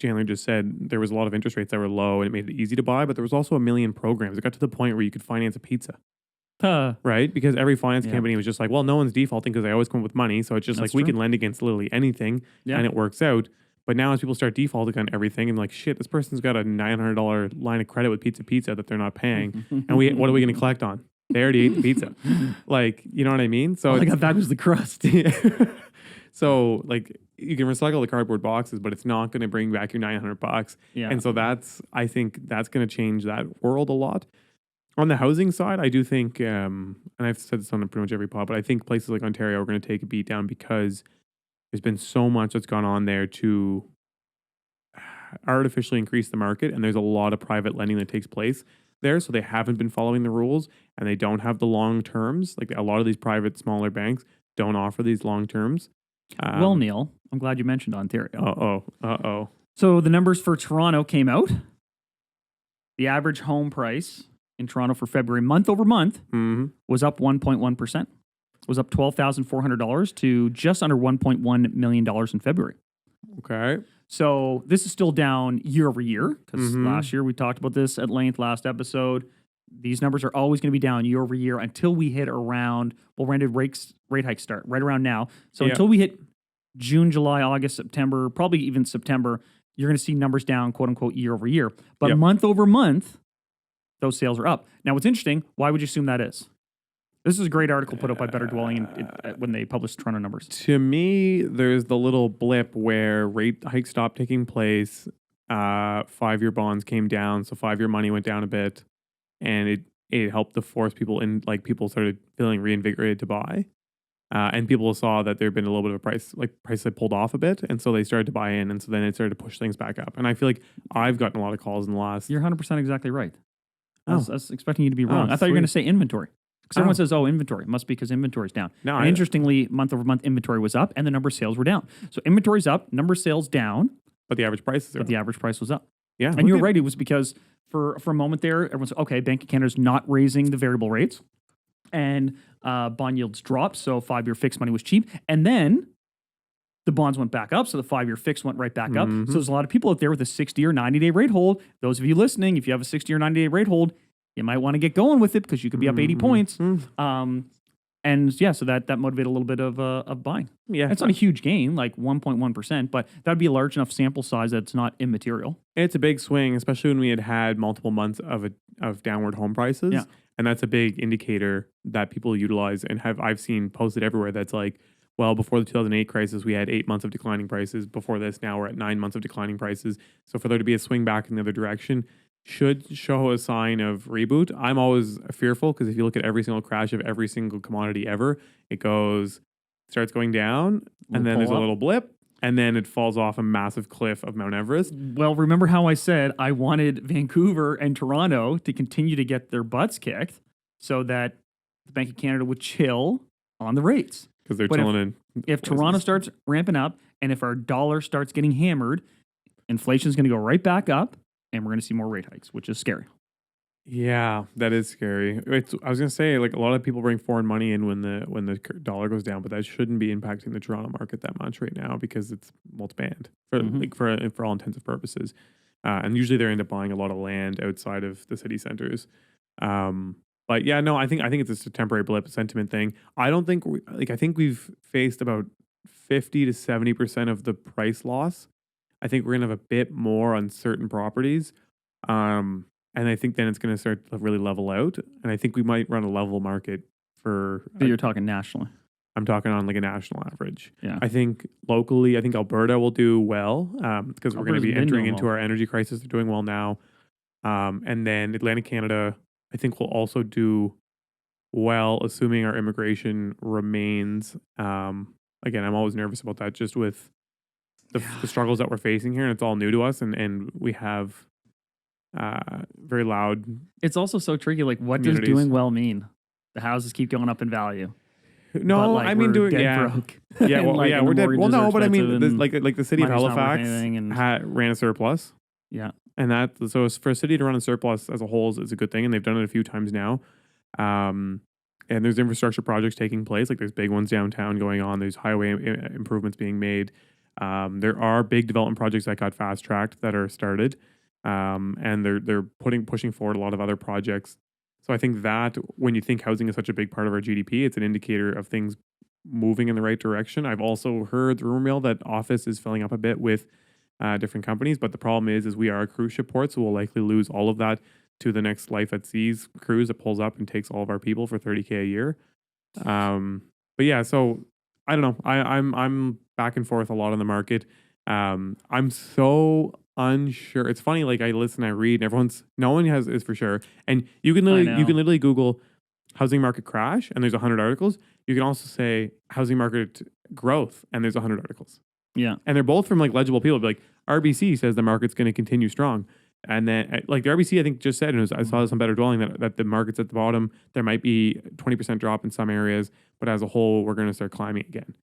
Chandler just said, there was a lot of interest rates that were low and it made it easy to buy, but there was also a million programs. It got to the point where you could finance a pizza. Right? Because every finance company was just like, well, no one's defaulting because I always come up with money. So it's just we can lend against literally anything and it works out. But now as people start defaulting on everything and like, shit, this person's got a $900 line of credit with pizza that they're not paying. And what are we going to collect on? They already ate the pizza. Like, you know what I mean? So all I got back was the crust. So like, you can recycle the cardboard boxes, but it's not going to bring back your $900. Yeah. And so I think that's going to change that world a lot. On the housing side, I do think, and I've said this on pretty much every pod, but I think places like Ontario are going to take a beat down because there's been so much that's gone on there to artificially increased the market, and there's a lot of private lending that takes place there. So they haven't been following the rules, and they don't have the long terms. Like a lot of these private, smaller banks don't offer these long terms. Well, Neal, I'm glad you mentioned Ontario. Uh-oh. So the numbers for Toronto came out. The average home price in Toronto for February, month over month, was up 1.1%. Was up $12,400 to just under $1.1 million in February. Okay. So this is still down year over year, because last year we talked about this at length last episode. These numbers are always going to be down year over year until we hit around, well, when did rate hikes start? Right around now. So until we hit June, July, August, September, probably even September, you're going to see numbers down, quote unquote, year over year. But month over month, those sales are up. Now, what's interesting, why would you assume that is? This is a great article put up by Better Dwelling when they published Toronto numbers. To me, there's the little blip where rate hikes stopped taking place. 5-year bonds came down, so 5-year money went down a bit, and it helped to force people in. Like people started feeling reinvigorated to buy, and people saw that there had been a little bit of a price had pulled off a bit, and so they started to buy in, and so then it started to push things back up. And I feel like I've gotten a lot of calls in the last. You're 100% exactly right. I was expecting you to be wrong. I thought you were going to say inventory. Because everyone says, inventory. It must be because inventory's down. No, and interestingly, month over month, inventory was up and the number of sales were down. So inventory's up, number of sales down. But the average price is up. But the average price was up. Yeah. And you're right. It was because for a moment there, everyone said, okay, Bank of Canada's not raising the variable rates. And bond yields dropped, so 5-year fixed money was cheap. And then the bonds went back up, so the 5-year fixed went right back up. So there's a lot of people out there with a 60 or 90-day rate hold. Those of you listening, if you have a 60 or 90-day rate hold, you might want to get going with it because you could be up 80 points. And yeah, so that motivated a little bit of buying. Yeah. It's not a huge gain, like 1.1%, but that'd be a large enough sample size that it's not immaterial. It's a big swing, especially when we had multiple months of downward home prices. Yeah. And that's a big indicator that people utilize and I've seen posted everywhere that's like, well, before the 2008 crisis, we had 8 months of declining prices. Before this, now we're at 9 months of declining prices. So for there to be a swing back in the other direction, should show a sign of reboot. I'm always fearful because if you look at every single crash of every single commodity ever, it starts going down, and then there's a little blip, and then it falls off a massive cliff of Mount Everest. Well, remember how I said I wanted Vancouver and Toronto to continue to get their butts kicked so that the Bank of Canada would chill on the rates. Because they're chilling in. If Toronto starts ramping up, and if our dollar starts getting hammered, inflation's going to go right back up, and we're going to see more rate hikes, which is scary. Yeah, that is scary. I was going to say, like, a lot of people bring foreign money in when the dollar goes down, but that shouldn't be impacting the Toronto market that much right now because it's banned for all intents and purposes. And usually they end up buying a lot of land outside of the city centers. But yeah, no, I think it's just a temporary blip, sentiment thing. I don't think I think we've faced about 50 to 70% of the price loss. I think we're going to have a bit more on certain properties. And I think then it's going to start to really level out. And I think we might run a level market for... But you're talking nationally. I'm talking on like a national average. Yeah. I think locally, I think Alberta will do well because we're going to be entering into our energy crisis. They're doing well now. And then Atlantic Canada, I think will also do well, assuming our immigration remains. Again, I'm always nervous about that just with the struggles that we're facing here, and it's all new to us, and we have very loud. It's also so tricky. Like, what does doing well mean? The houses keep going up in value. No, I mean doing broke. Yeah, well, yeah, we're dead. Well, no, but I mean, like the city of Halifax ran a surplus. Yeah, and so for a city to run a surplus as a whole is a good thing, and they've done it a few times now. And there's infrastructure projects taking place, like there's big ones downtown going on. There's highway improvements being made. There are big development projects that got fast tracked that are started, and they're pushing forward a lot of other projects. So I think that when you think housing is such a big part of our GDP, it's an indicator of things moving in the right direction. I've also heard the rumor mill that office is filling up a bit with different companies, but the problem is we are a cruise ship port, so we'll likely lose all of that to the next Life at Seas cruise that pulls up and takes all of our people for $30,000 a year. But yeah, so I don't know. I'm back and forth a lot on the market. I'm so unsure. It's funny, like I listen, I read, and no one is for sure. And you can literally Google housing market crash, and there's 100 articles. You can also say housing market growth, and there's 100 articles. Yeah. And they're both from like legible people. Like RBC says the market's going to continue strong. And then like the RBC, I think just said, and I saw this on Better Dwelling, that the market's at the bottom. There might be 20% drop in some areas, but as a whole, we're going to start climbing again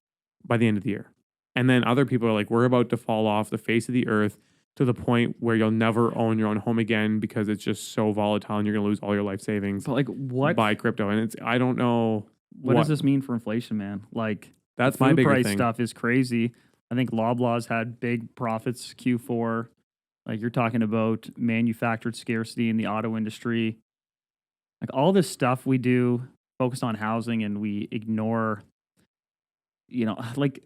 by the end of the year. And then other people are like, we're about to fall off the face of the earth to the point where you'll never own your own home again because it's just so volatile and you're going to lose all your life savings But like, what? by crypto. And I don't know What does this mean for inflation, man? Like, That's the my food bigger price thing. stuff is crazy. I think Loblaws had big profits Q4. Like, you're talking about manufactured scarcity in the auto industry. Like, all this stuff we do focused on housing and we ignore, like,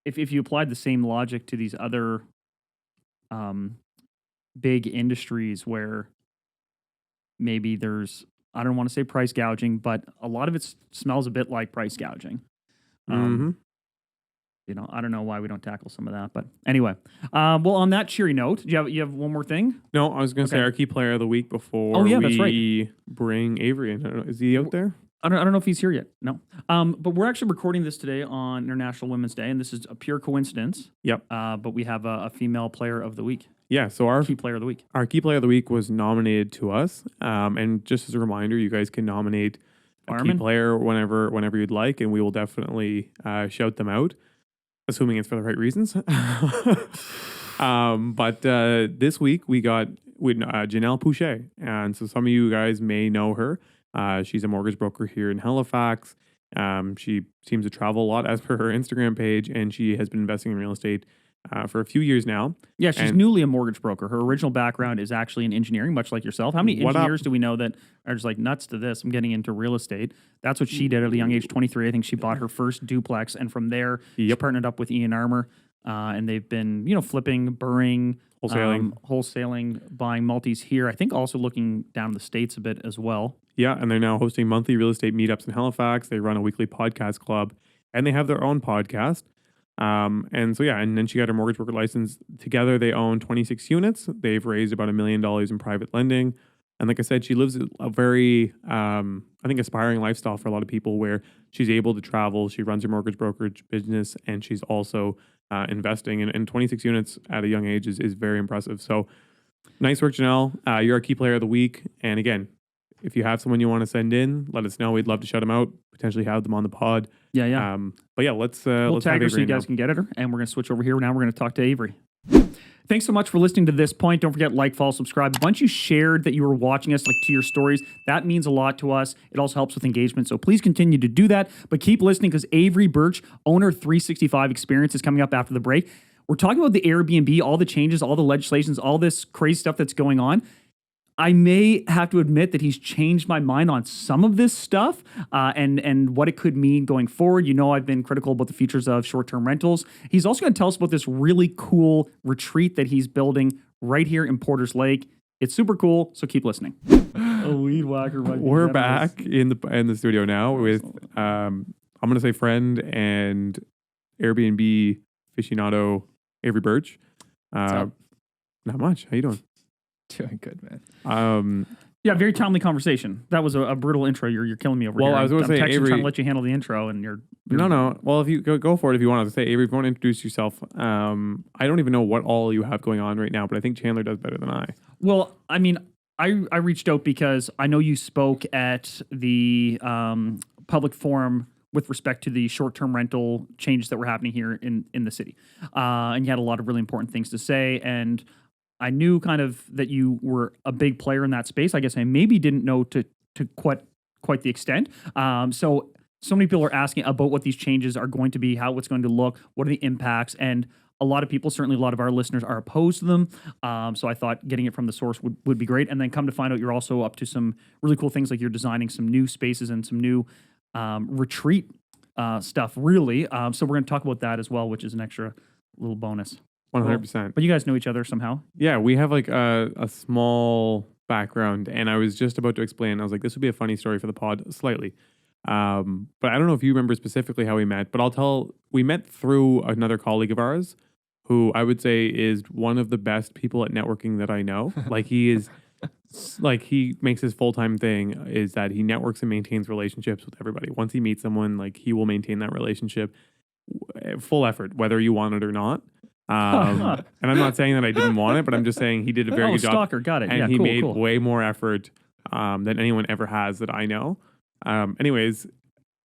if you applied the same logic to these other big industries where maybe there's, I don't want to say price gouging, but a lot of it smells a bit like price gouging. I don't know why we don't tackle some of that, but anyway. Well, on that cheery note, do you have one more thing? No, I was going to say our key player of the week before that's we bring Avery in. I don't know, is he out there? I don't know if he's here yet. No. But we're actually recording this today on International Women's Day, and this is a pure coincidence. Yep. But we have a female player of the week. Yeah, so our Key player of the week. Our key player of the week was nominated to us. And just as a reminder, you guys can nominate a key player whenever you'd like, and we will definitely shout them out, assuming it's for the right reasons. But this week we got Janelle Pouchet. And so some of you guys may know her. She's a mortgage broker here in Halifax. She seems to travel a lot as per her Instagram page, and she has been investing in real estate for a few years now. Yeah, she's newly a mortgage broker. Her original background is actually in engineering, much like yourself. How many engineers do we know that are just like nuts to this? I'm getting into real estate. That's what she did at a young age, 23. I think she bought her first duplex, and from there, she partnered up with Ian Armour, and they've been, flipping, burring, wholesaling, buying multis here. I think also looking down in the States a bit as well. Yeah, and they're now hosting monthly real estate meetups in Halifax. They run a weekly podcast club, and they have their own podcast. And then she got her mortgage broker license. Together, they own 26 units. They've raised about $1 million in private lending. And like I said, she lives a very, I think, aspiring lifestyle for a lot of people where she's able to travel. She runs her mortgage brokerage business, and she's also investing. And 26 units at a young age is very impressive. So nice work, Janelle. You're our key player of the week. And again, if you have someone you want to send in, let us know. We'd love to shout them out, potentially have them on the pod. Yeah. But yeah, let's we'll tag her so you guys can get at her. And we're going to switch over here. Now we're going to talk to Avery. Thanks so much for listening to this point. Don't forget, like, follow, subscribe. Once you shared that you were watching us, like, to your stories, that means a lot to us. It also helps with engagement. So please continue to do that. But keep listening, because Avery Birch, owner 365 Experience, is coming up after the break. We're talking about the Airbnb, all the changes, all the legislations, all this crazy stuff that's going on. I may have to admit that he's changed my mind on some of this stuff and what it could mean going forward. I've been critical about the features of short-term rentals. He's also going to tell us about this really cool retreat that he's building right here in Porters Lake. It's super cool, so keep listening. A weed whacker. We're back in the studio now with, I'm going to say friend and Airbnb aficionado Avery Birch. Not much. How you doing? Doing good, man. Yeah, very timely conversation. That was a brutal intro. You're killing me over here. Well, I was going to say, Avery, trying to let you handle the intro, and you're no. Well, if you go for it, if you want. I was going to say, Avery, if you want to introduce yourself, I don't even know what all you have going on right now, but I think Chandler does better than I. Well, I mean, I reached out because I know you spoke at the public forum with respect to the short-term rental changes that were happening here in the city, and you had a lot of really important things to say, and I knew kind of that you were a big player in that space. I guess I maybe didn't know to quite the extent. So many people are asking about what these changes are going to be, how it's going to look, what are the impacts, and a lot of people, certainly a lot of our listeners, are opposed to them. So I thought getting it from the source would be great. And then come to find out you're also up to some really cool things, like you're designing some new spaces and some new retreat stuff, really. So we're going to talk about that as well, which is an extra little bonus. 100%. But you guys know each other somehow? Yeah, we have like a small background, and I was just about to explain. I was like, this would be a funny story for the pod, slightly. But I don't know if you remember specifically how we met, but I'll tell. We met through another colleague of ours, who I would say is one of the best people at networking that I know. Like he is, like he makes his full-time thing is that he networks and maintains relationships with everybody. Once he meets someone, like he will maintain that relationship. full effort, whether you want it or not. And I'm not saying that I didn't want it, but I'm just saying he did a very good job. Stalker, got it. And Yeah, he cool, made cool. way more effort than anyone ever has that I know. Anyways,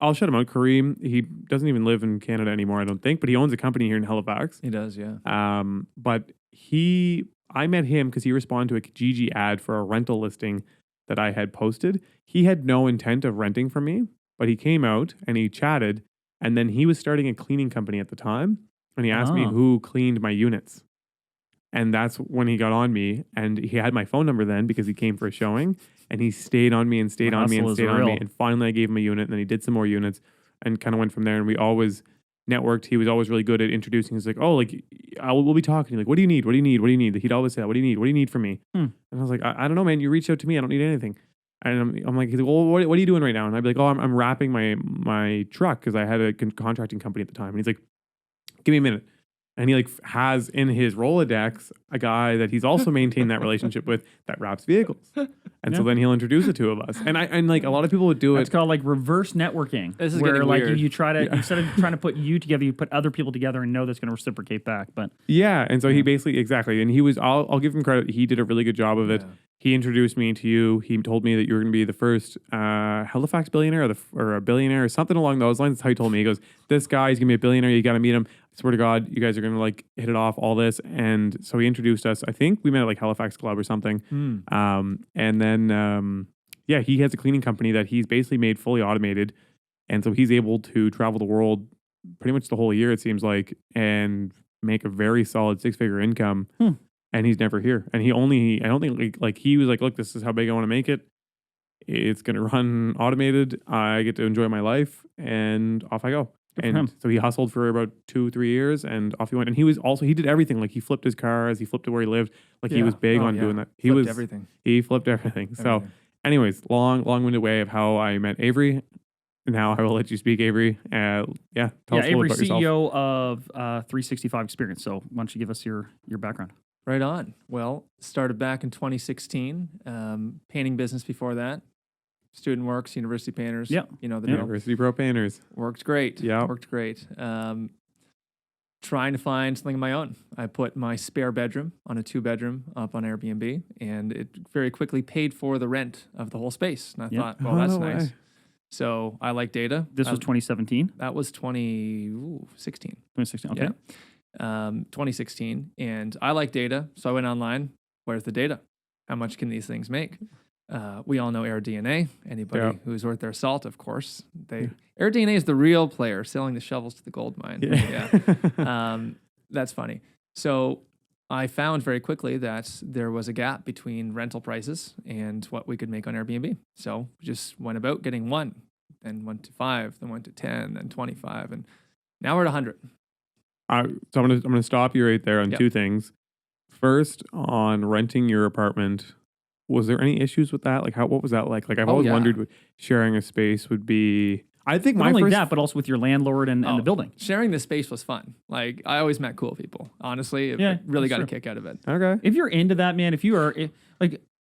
I'll shut him out. Kareem, he doesn't even live in Canada anymore, I don't think, but he owns a company here in Halifax. He does, yeah. But I met him because he responded to a Kijiji ad for a rental listing that I had posted. He had no intent of renting from me, but he came out and he chatted, and then he was starting a cleaning company at the time, and he asked me who cleaned my units. And that's when he got on me, and he had my phone number then because he came for a showing, and he stayed on me and stayed on me and stayed on me. And finally I gave him a unit, and then he did some more units and kind of went from there. And we always networked. He was always really good at introducing. He's like, oh, like, we'll be talking. Like, what do you need? What do you need? What do you need? He'd always say that. What do you need? What do you need from me? And I was like, I don't know, man. You reached out to me. I don't need anything. And I'm like, he's like, well, what are you doing right now? And I'd be like, oh, I'm wrapping my truck because I had a contracting company at the time. And he's like, give me a minute. And he like has in his Rolodex a guy that he's also maintained that relationship with that wraps vehicles. And so then he'll introduce the two of us. And like a lot of people would do It's called like reverse networking. This is where getting like weird. you try to instead of trying to put you together, you put other people together and know that's going to reciprocate back. But yeah, and so he basically exactly, and he was. I'll give him credit. He did a really good job of it. Yeah. He introduced me to you. He told me that you were going to be the first Halifax billionaire or a billionaire or something along those lines. That's how he told me. He goes, "This guy is going to be a billionaire. You got to meet him. I swear to God, you guys are going to like hit it off. All this." And so he introduced us. I think we met at like Halifax Club or something. And then yeah, he has a cleaning company that he's basically made fully automated, and so he's able to travel the world pretty much the whole year, it seems like, and make a very solid 6-figure income. And he's never here. And I don't think like he was like, look, this is how big I want to make it. It's going to run automated. I get to enjoy my life, and off I go. And so he hustled for about 2-3 years, and off he went. And he did everything. Like he flipped his cars, he flipped it where he lived. Like he was big on doing that. He flipped everything. He flipped everything. So anyways, long-winded way of how I met Avery. Now I will let you speak, Avery. Tell us a little Avery, about yourself. CEO of 365 Experience. So why don't you give us your background? Right on. Well, started back in 2016. Painting business before that. Student Works, University Painters. Yep. You know the deal. University Pro Painters. Worked great. Yeah. Worked great. Trying to find something of my own. I put my spare bedroom on a 2-bedroom up on Airbnb, and it very quickly paid for the rent of the whole space. And I thought, well, that's nice. Way. So I like data. This was 2017? That was 2016. 2016, okay. Yeah. 2016. And I like data. So I went online. Where's the data? How much can these things make? We all know AirDNA. Anybody who's worth their salt, of course. AirDNA is the real player selling the shovels to the gold mine. Yeah. That's funny. So I found very quickly that there was a gap between rental prices and what we could make on Airbnb. So we just went about getting 1, then went to 5, then went to 10, then 25, and now we're at 100. So I'm gonna stop you right there on two things. First, on renting your apartment, was there any issues with that? Like, what was that like? Like, I've always wondered what sharing a space would be. I think Not only that, but also with your landlord and the building. Sharing the space was fun. Like, I always met cool people. Honestly, really got a kick out of it. Okay. If you're into that, man,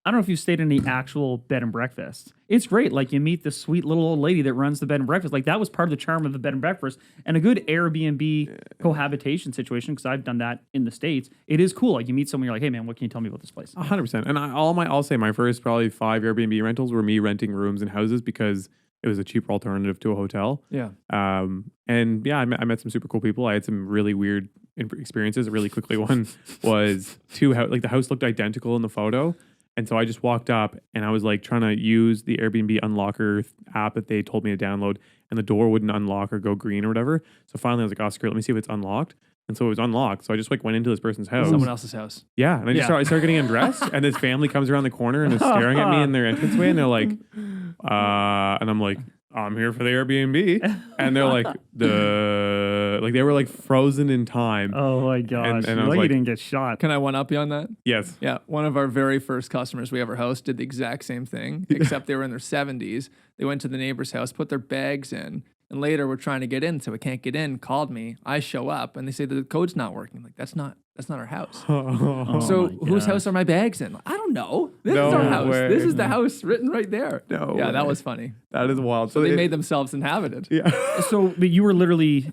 I don't know if you stayed in the actual bed and breakfast. It's great. Like, you meet this sweet little old lady that runs the bed and breakfast. Like, that was part of the charm of the bed and breakfast. And a good Airbnb cohabitation situation, because I've done that in the States. It is cool. Like, you meet someone, you're like, hey, man, what can you tell me about this place? 100%. And I'll say my first probably 5 Airbnb rentals were me renting rooms in houses because it was a cheaper alternative to a hotel. Yeah. And yeah, I met some super cool people. I had some really weird experiences. A really quickly one was the house looked identical in the photo. And so I just walked up and I was like trying to use the Airbnb unlocker app that they told me to download, and the door wouldn't unlock or go green or whatever. So finally I was like, oh, screw it, let me see if it's unlocked. And so it was unlocked. So I just like went into this person's house. Someone else's house. Yeah. And I started getting undressed, and this family comes around the corner and is staring at me in their entranceway, and they're like, and I'm like, I'm here for the Airbnb. And they're like, they were like frozen in time. Oh my gosh. And I was like, you didn't get shot. Can I one up you on that? Yes. Yeah. One of our very first customers we ever hosted did the exact same thing, except they were in their 70s. They went to the neighbor's house, put their bags in, And later we're trying to get in, so we can't get in, called me. I show up and they say the code's not working. I'm like, that's not our house. Oh So my whose God. house are my bags in? I don't know. This No is our house. way. This is the house written right there. No Yeah, that way. was funny. That is wild. So they made themselves inhabited. Yeah. So but you were literally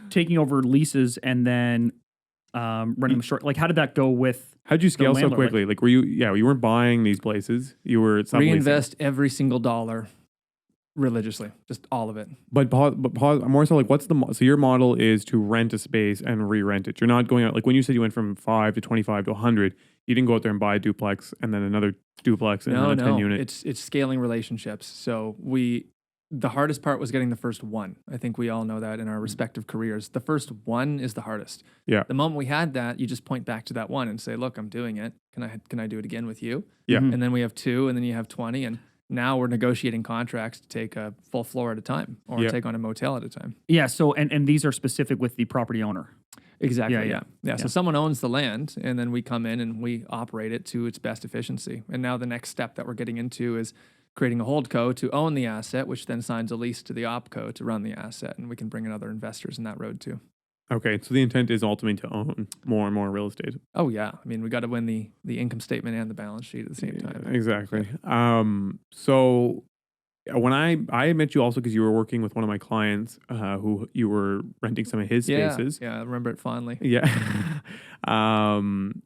taking over leases and then running them short. Like, how did that go with? How'd you scale so landlord, quickly? Like, were you? Yeah, you weren't buying these places. You were subleasing. Reinvest every single dollar religiously, just all of it. But more so, like, what's the so your model is to rent a space and re-rent it. You're not going out like when you said you went from 5 to 25 to 100. You didn't go out there and buy a duplex and then another duplex and then a 10 unit. It's scaling relationships. So the hardest part was getting the first one. I think we all know that in our respective careers. The first one is the hardest. Yeah. The moment we had that, you just point back to that one and say, "Look, I'm doing it. Can I do it again with you?" Yeah. And then we have 2, and then you have 20, and now we're negotiating contracts to take a full floor at a time or Yeah. take on a motel at a time. Yeah. So and these are specific with the property owner. Exactly. Yeah. Yeah. So someone owns the land, and then we come in and we operate it to its best efficiency. And now the next step that we're getting into is creating a holdco to own the asset, which then signs a lease to the opco to run the asset, and we can bring in other investors in that road too. Okay, so the intent is ultimately to own more and more real estate. Oh yeah, I mean we got to win the income statement and the balance sheet at the same time. Exactly. So when I met you also because you were working with one of my clients who you were renting some of his spaces. Yeah, I remember it fondly. Yeah. I remember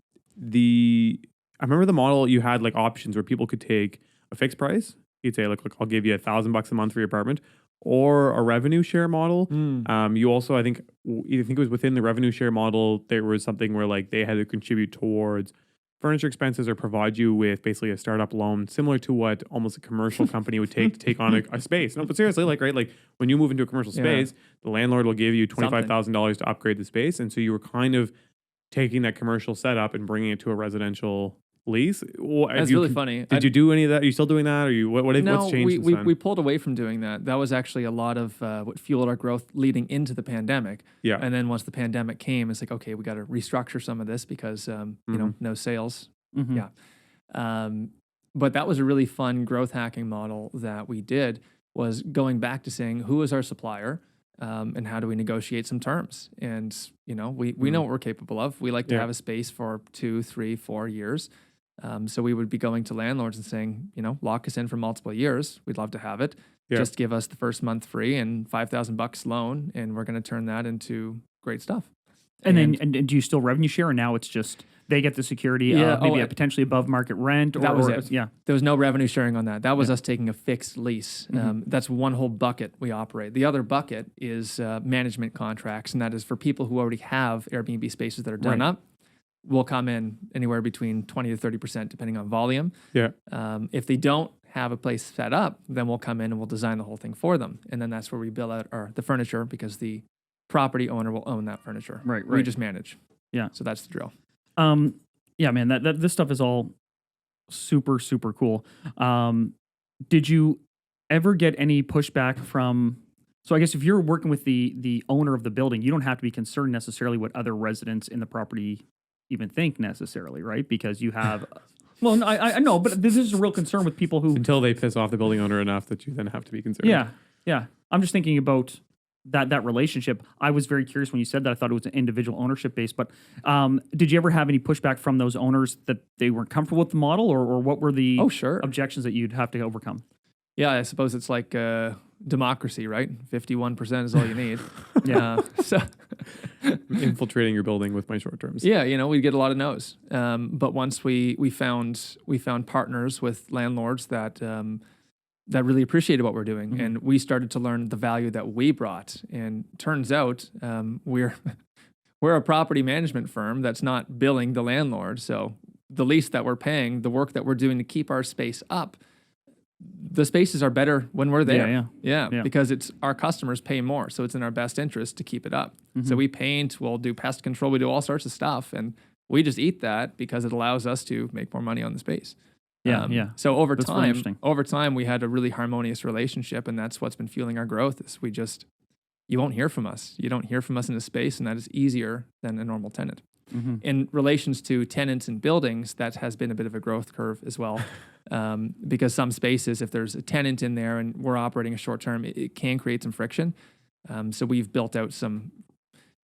the model you had like options where people could take a fixed price. You'd say, look, I'll give you $1,000 a month for your apartment, or a revenue share model. You also, I think it was within the revenue share model, there was something where like they had to contribute towards furniture expenses or provide you with basically a startup loan, similar to what almost a commercial company would take to take on a space. No, but seriously, like, right, like when you move into a commercial space, the landlord will give you $25,000 to upgrade the space. And so you were kind of taking that commercial setup and bringing it to a residential lease. That's really funny. Did you do any of that? Are you still doing that? Or what's changed since then? We pulled away from doing that. That was actually a lot of what fueled our growth leading into the pandemic. Yeah. And then once the pandemic came, it's like, okay, we got to restructure some of this because, no sales. Mhm. Yeah. But that was a really fun growth hacking model that we did, was going back to saying, who is our supplier? And how do we negotiate some terms? And, we know what we're capable of. We like to have a space for 2, 3, 4 years. So we would be going to landlords and saying, lock us in for multiple years. We'd love to have it. Yeah. Just give us the first month free and $5,000 loan, and we're going to turn that into great stuff. And then do you still revenue share, or now it's just they get the security of maybe a potentially above market rent? That was it. Yeah. There was no revenue sharing on that. That was us taking a fixed lease. That's one whole bucket we operate. The other bucket is management contracts, and that is for people who already have Airbnb spaces that are done up. We'll come in anywhere between 20 to 30%, depending on volume. Yeah. If they don't have a place set up, then we'll come in and we'll design the whole thing for them. And then that's where we bill out the furniture, because the property owner will own that furniture. Right. We just manage. Yeah. So that's the drill. Yeah, man, this stuff is all super, super cool. Did you ever get any pushback from, so I guess if you're working with the owner of the building, you don't have to be concerned necessarily what other residents in the property even think necessarily, right? Because you have, well, no, I know, but this is a real concern with people who, Until they piss off the building owner enough that you then have to be concerned. yeah. I'm just thinking about that relationship. I was very curious when you said that. I thought it was an individual ownership base, but did you ever have any pushback from those owners that they weren't comfortable with the model, or what were the objections that you'd have to overcome? Yeah, I suppose it's like democracy, right? 51% is all you need. So Infiltrating your building with my short terms. yeah, we get a lot of no's. But once we found partners with landlords that really appreciated what we're doing, and we started to learn the value that we brought. And turns out we're a property management firm that's not billing the landlord. So the lease that we're paying, the work that we're doing to keep our space up, the spaces are better when we're there. Yeah, because it's our customers pay more, so it's in our best interest to keep it up. So we paint, we'll do pest control, we do all sorts of stuff, and we just eat that because it allows us to make more money on the space. So over That's really interesting. time, we had a really harmonious relationship, and that's what's been fueling our growth. Is you won't hear from us. You don't hear from us in the space, and that is easier than a normal tenant. In relations to tenants and buildings, that has been a bit of a growth curve as well. Because some spaces, if there's a tenant in there and we're operating a short term, it can create some friction. So we've built out some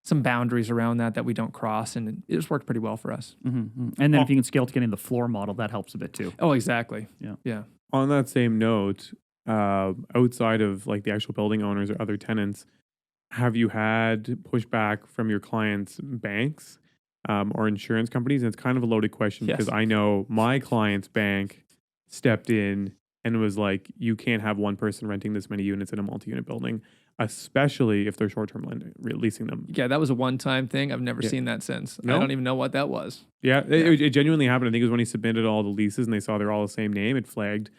boundaries around that we don't cross, and it's worked pretty well for us. And then if you can scale to getting the floor model, that helps a bit too. Oh, exactly. Yeah. On that same note, outside of like the actual building owners or other tenants, have you had pushback from your clients' banks or insurance companies? And it's kind of a loaded question because I know my client's bank stepped in and was like, you can't have one person renting this many units in a multi-unit building, especially if they're short-term leasing them. Yeah, that was a one-time thing. I've never seen that since. No? I don't even know what that was. Yeah, it genuinely happened. I think it was when he submitted all the leases and they saw they're all the same name. It flagged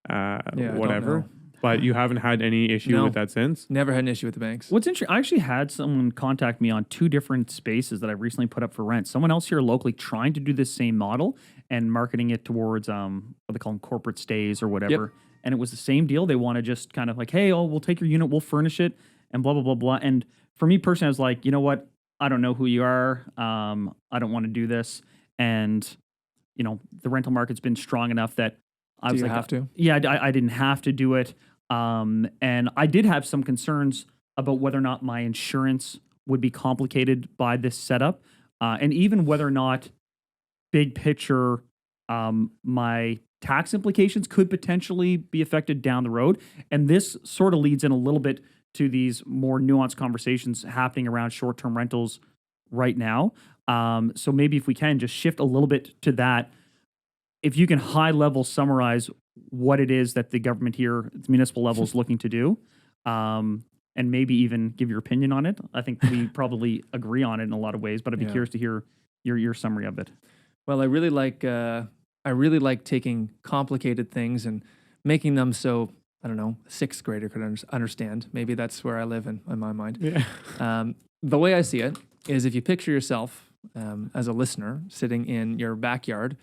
whatever. But you haven't had any issue with that since? Never had an issue with the banks. What's interesting, I actually had someone contact me on 2 different spaces that I recently put up for rent. Someone else here locally trying to do this same model and marketing it towards what they call them corporate stays or whatever. And it was the same deal. They want to just kind of like, hey, we'll take your unit, we'll furnish it, and blah, blah, blah, blah. And for me personally, I was like, you know what? I don't know who you are. I don't want to do this. And, you know, the rental market's been strong enough that I was like, have to? Yeah, I didn't have to do it. And I did have some concerns about whether or not my insurance would be complicated by this setup. And even whether or not big picture, my tax implications could potentially be affected down the road. And this sort of leads in a little bit to these more nuanced conversations happening around short-term rentals right now. So maybe if we can just shift a little bit to that, if you can high level summarize what it is that the government here, at the municipal level, is looking to do, and maybe even give your opinion on it. I think we probably agree on it in a lot of ways, but I'd be curious to hear your summary of it. Well, I really like taking complicated things and making them so, I don't know, a 6th grader could understand. Maybe that's where I live in my mind. Yeah. The way I see it is if you picture yourself as a listener sitting in your backyard,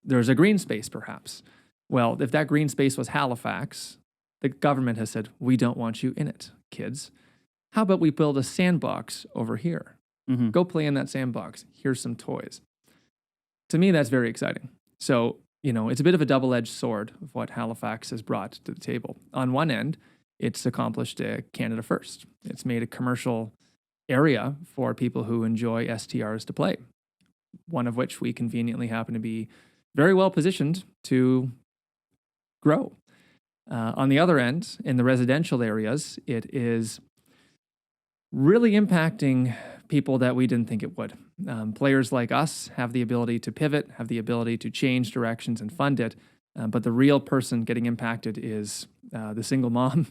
there's a green space perhaps. Well, if that green space was Halifax, the government has said, we don't want you in it, kids. How about we build a sandbox over here? Go play in that sandbox. Here's some toys. To me, that's very exciting. So, you know, it's a bit of a double-edged sword of what Halifax has brought to the table. On one end, it's accomplished Canada First. It's made a commercial area for people who enjoy STRs to play, one of which we conveniently happen to be very well positioned to grow. On the other end, in the residential areas, it is really impacting people that we didn't think it would. Players like us have the ability to pivot, have the ability to change directions and fund it. But the real person getting impacted is the single mom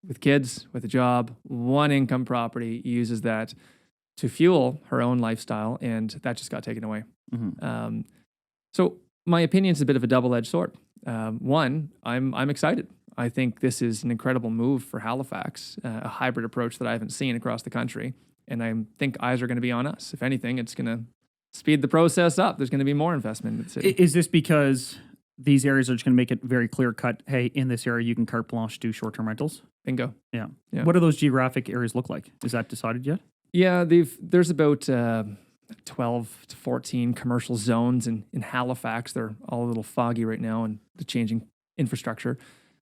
with kids, with a job, one income property, uses that to fuel her own lifestyle, and that just got taken away. So my opinion is a bit of a double-edged sword. One, I'm excited. I think this is an incredible move for Halifax, a hybrid approach that I haven't seen across the country. And I think eyes are going to be on us. If anything, it's going to speed the process up. There's going to be more investment in the city. Is this because these areas are just going to make it very clear cut, hey, in this area you can carte blanche do short-term rentals? Bingo. Yeah. Yeah. What do those geographic areas look like? Is that decided yet? Yeah, there's about 12 to 14 commercial zones in Halifax. They're all a little foggy right now and the changing infrastructure.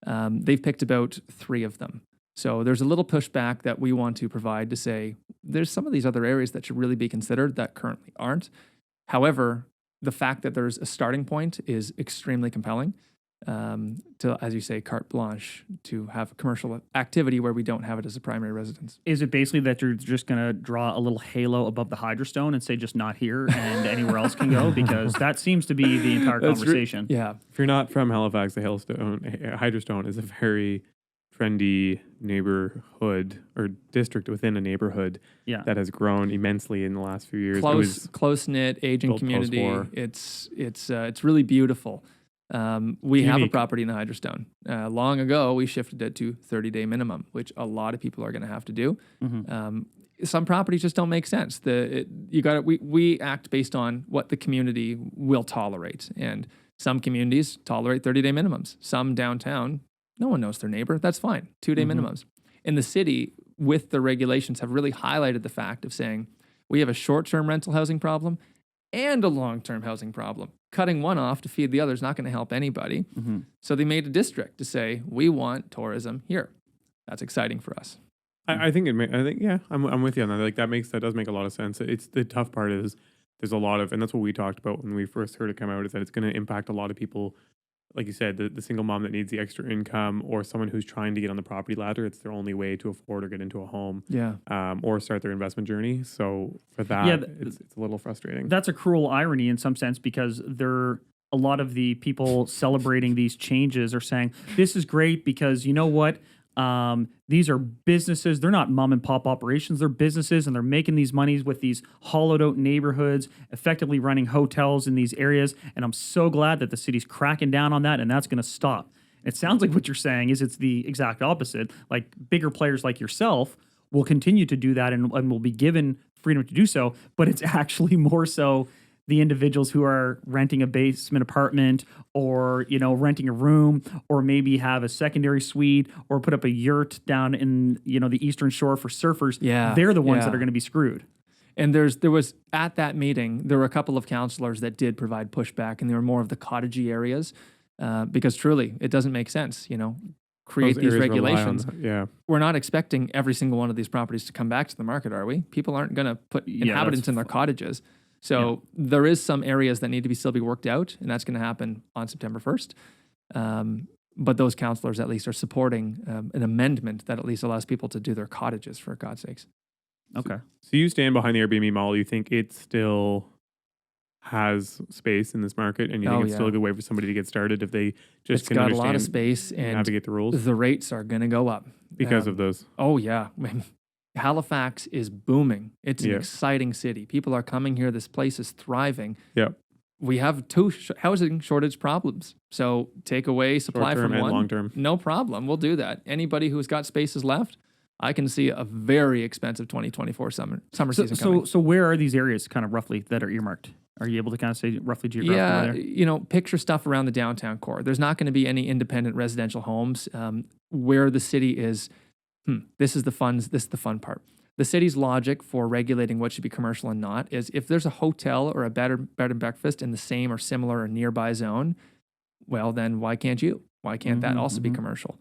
They've picked about 3 of them. So there's a little pushback that we want to provide to say there's some of these other areas that should really be considered that currently aren't. However, the fact that there's a starting point is extremely compelling to, as you say, carte blanche to have a commercial activity where we don't have it as a primary residence. Is it basically that you're just going to draw a little halo above the Hydrostone and say just not here and anywhere else can go? Because that seems to be the entire conversation. Yeah. If you're not from Halifax, the Hydrostone is a very trendy neighborhood or district within a neighborhood that has grown immensely in the last few years. Close-knit, aging community. It's really beautiful. We have a property in the Hydrostone. Long ago, we shifted it to 30-day minimum, which a lot of people are going to have to do. Some properties just don't make sense. We act based on what the community will tolerate, and some communities tolerate 30-day minimums. Some downtown, no one knows their neighbor. That's fine. 2-day minimums. In the city, with the regulations, have really highlighted the fact of saying we have a short-term rental housing problem and a long-term housing problem. Cutting one off to feed the other is not going to help anybody. So they made a district to say, we want tourism here. That's exciting for us. I think I'm with you on that. Like that does make a lot of sense. It's the tough part is there's a lot of, and that's what we talked about when we first heard it come out, is that it's going to impact a lot of people. Like you said, the single mom that needs the extra income, or someone who's trying to get on the property ladder. It's their only way to afford or get into a home, or start their investment journey. So for that, it's a little frustrating. That's a cruel irony in some sense, because a lot of the people celebrating these changes are saying, this is great because you know what? These are businesses. They're not mom and pop operations. They're businesses, and they're making these monies with these hollowed out neighborhoods, effectively running hotels in these areas. And I'm so glad that the city's cracking down on that, and that's going to stop. It sounds like what you're saying is it's the exact opposite. Like bigger players like yourself will continue to do that and will be given freedom to do so, but it's actually more so the individuals who are renting a basement apartment, or, renting a room, or maybe have a secondary suite, or put up a yurt down in, the Eastern Shore for surfers. They're the ones that are going to be screwed. And there was at that meeting, there were a couple of councillors that did provide pushback, and they were more of the cottagey areas, because truly it doesn't make sense, create Those these areas rely on regulations. that. We're not expecting every single one of these properties to come back to the market, are we? People aren't going to put inhabitants in their cottages. So there is some areas that need to still be worked out, and that's going to happen on September 1st. But those councillors at least are supporting an amendment that at least allows people to do their cottages, for God's sakes. Okay. So you stand behind the Airbnb model. You think it still has space in this market, and you think it's still a good way for somebody to get started if they just it's can got a understand lot of space and navigate the rules the rates are going to go up because of those. Oh yeah. Halifax is booming. It's an exciting city. People are coming here. This place is thriving. Yeah. We have two housing shortage problems. So take away supply Short-term from and one. long-term. No problem. We'll do that. Anybody who's got spaces left, I can see a very expensive 2024 summer season coming. So where are these areas kind of roughly that are earmarked? Are you able to kind of say roughly geographically there? Picture stuff around the downtown core. There's not going to be any independent residential homes where the city is. This is the fun part. The city's logic for regulating what should be commercial and not is if there's a hotel or a bed and breakfast in the same or similar or nearby zone, well, then why can't you? Why can't that also be commercial?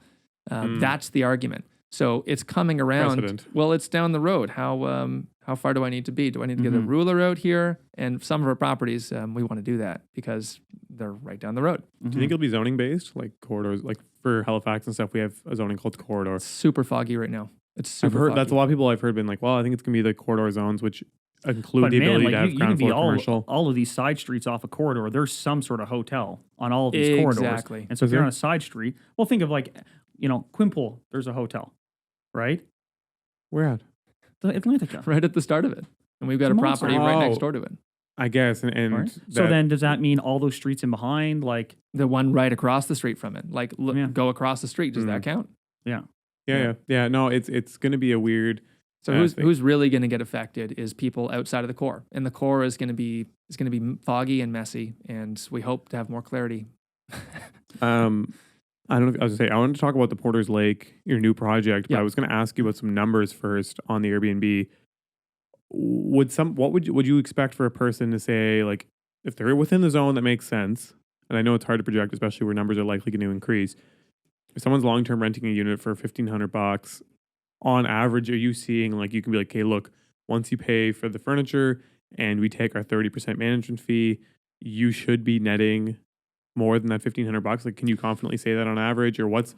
That's the argument. So it's coming around. Precedent. Well, it's down the road. How far do I need to be? Do I need to get a ruler out here? And some of our properties, we want to do that because they're right down the road. Do you think it'll be zoning based, like corridors? Like for Halifax and stuff, we have a zoning called corridor. It's super foggy right now. It's super foggy. That's a lot of people I've heard been like, well, I think it's gonna be the corridor zones, which include the ability to have you ground can be floor commercial. all of these side streets off a corridor. There's some sort of hotel on all of these corridors. Exactly. And so if you're on a side street, well, think of like, Quimple, there's a hotel, right? Where at? The Atlantica. Right at the start of it. And we've got a property right next door to it. I guess. And Right. So then does that mean all those streets in behind, like The one right across the street from it. Like, go across the street. Does that count? Yeah. Yeah. No, it's going to be a weird. So who's really going to get affected is people outside of the core, and the core is going to be foggy and messy, and we hope to have more clarity. I don't know. I was gonna say I wanted to talk about the Porter's Lake, your new project, but Yeah. I was going to ask you about some numbers first on the Airbnb. What would you expect for a person to say, like, if they're within the zone that makes sense, and I know it's hard to project, especially where numbers are likely going to increase. If someone's long term renting a unit for $1,500, on average, are you seeing like you can be like, okay, look, once you pay for the furniture and we take our 30% management fee, you should be netting more than that $1,500? Like, can you confidently say that on average, or what's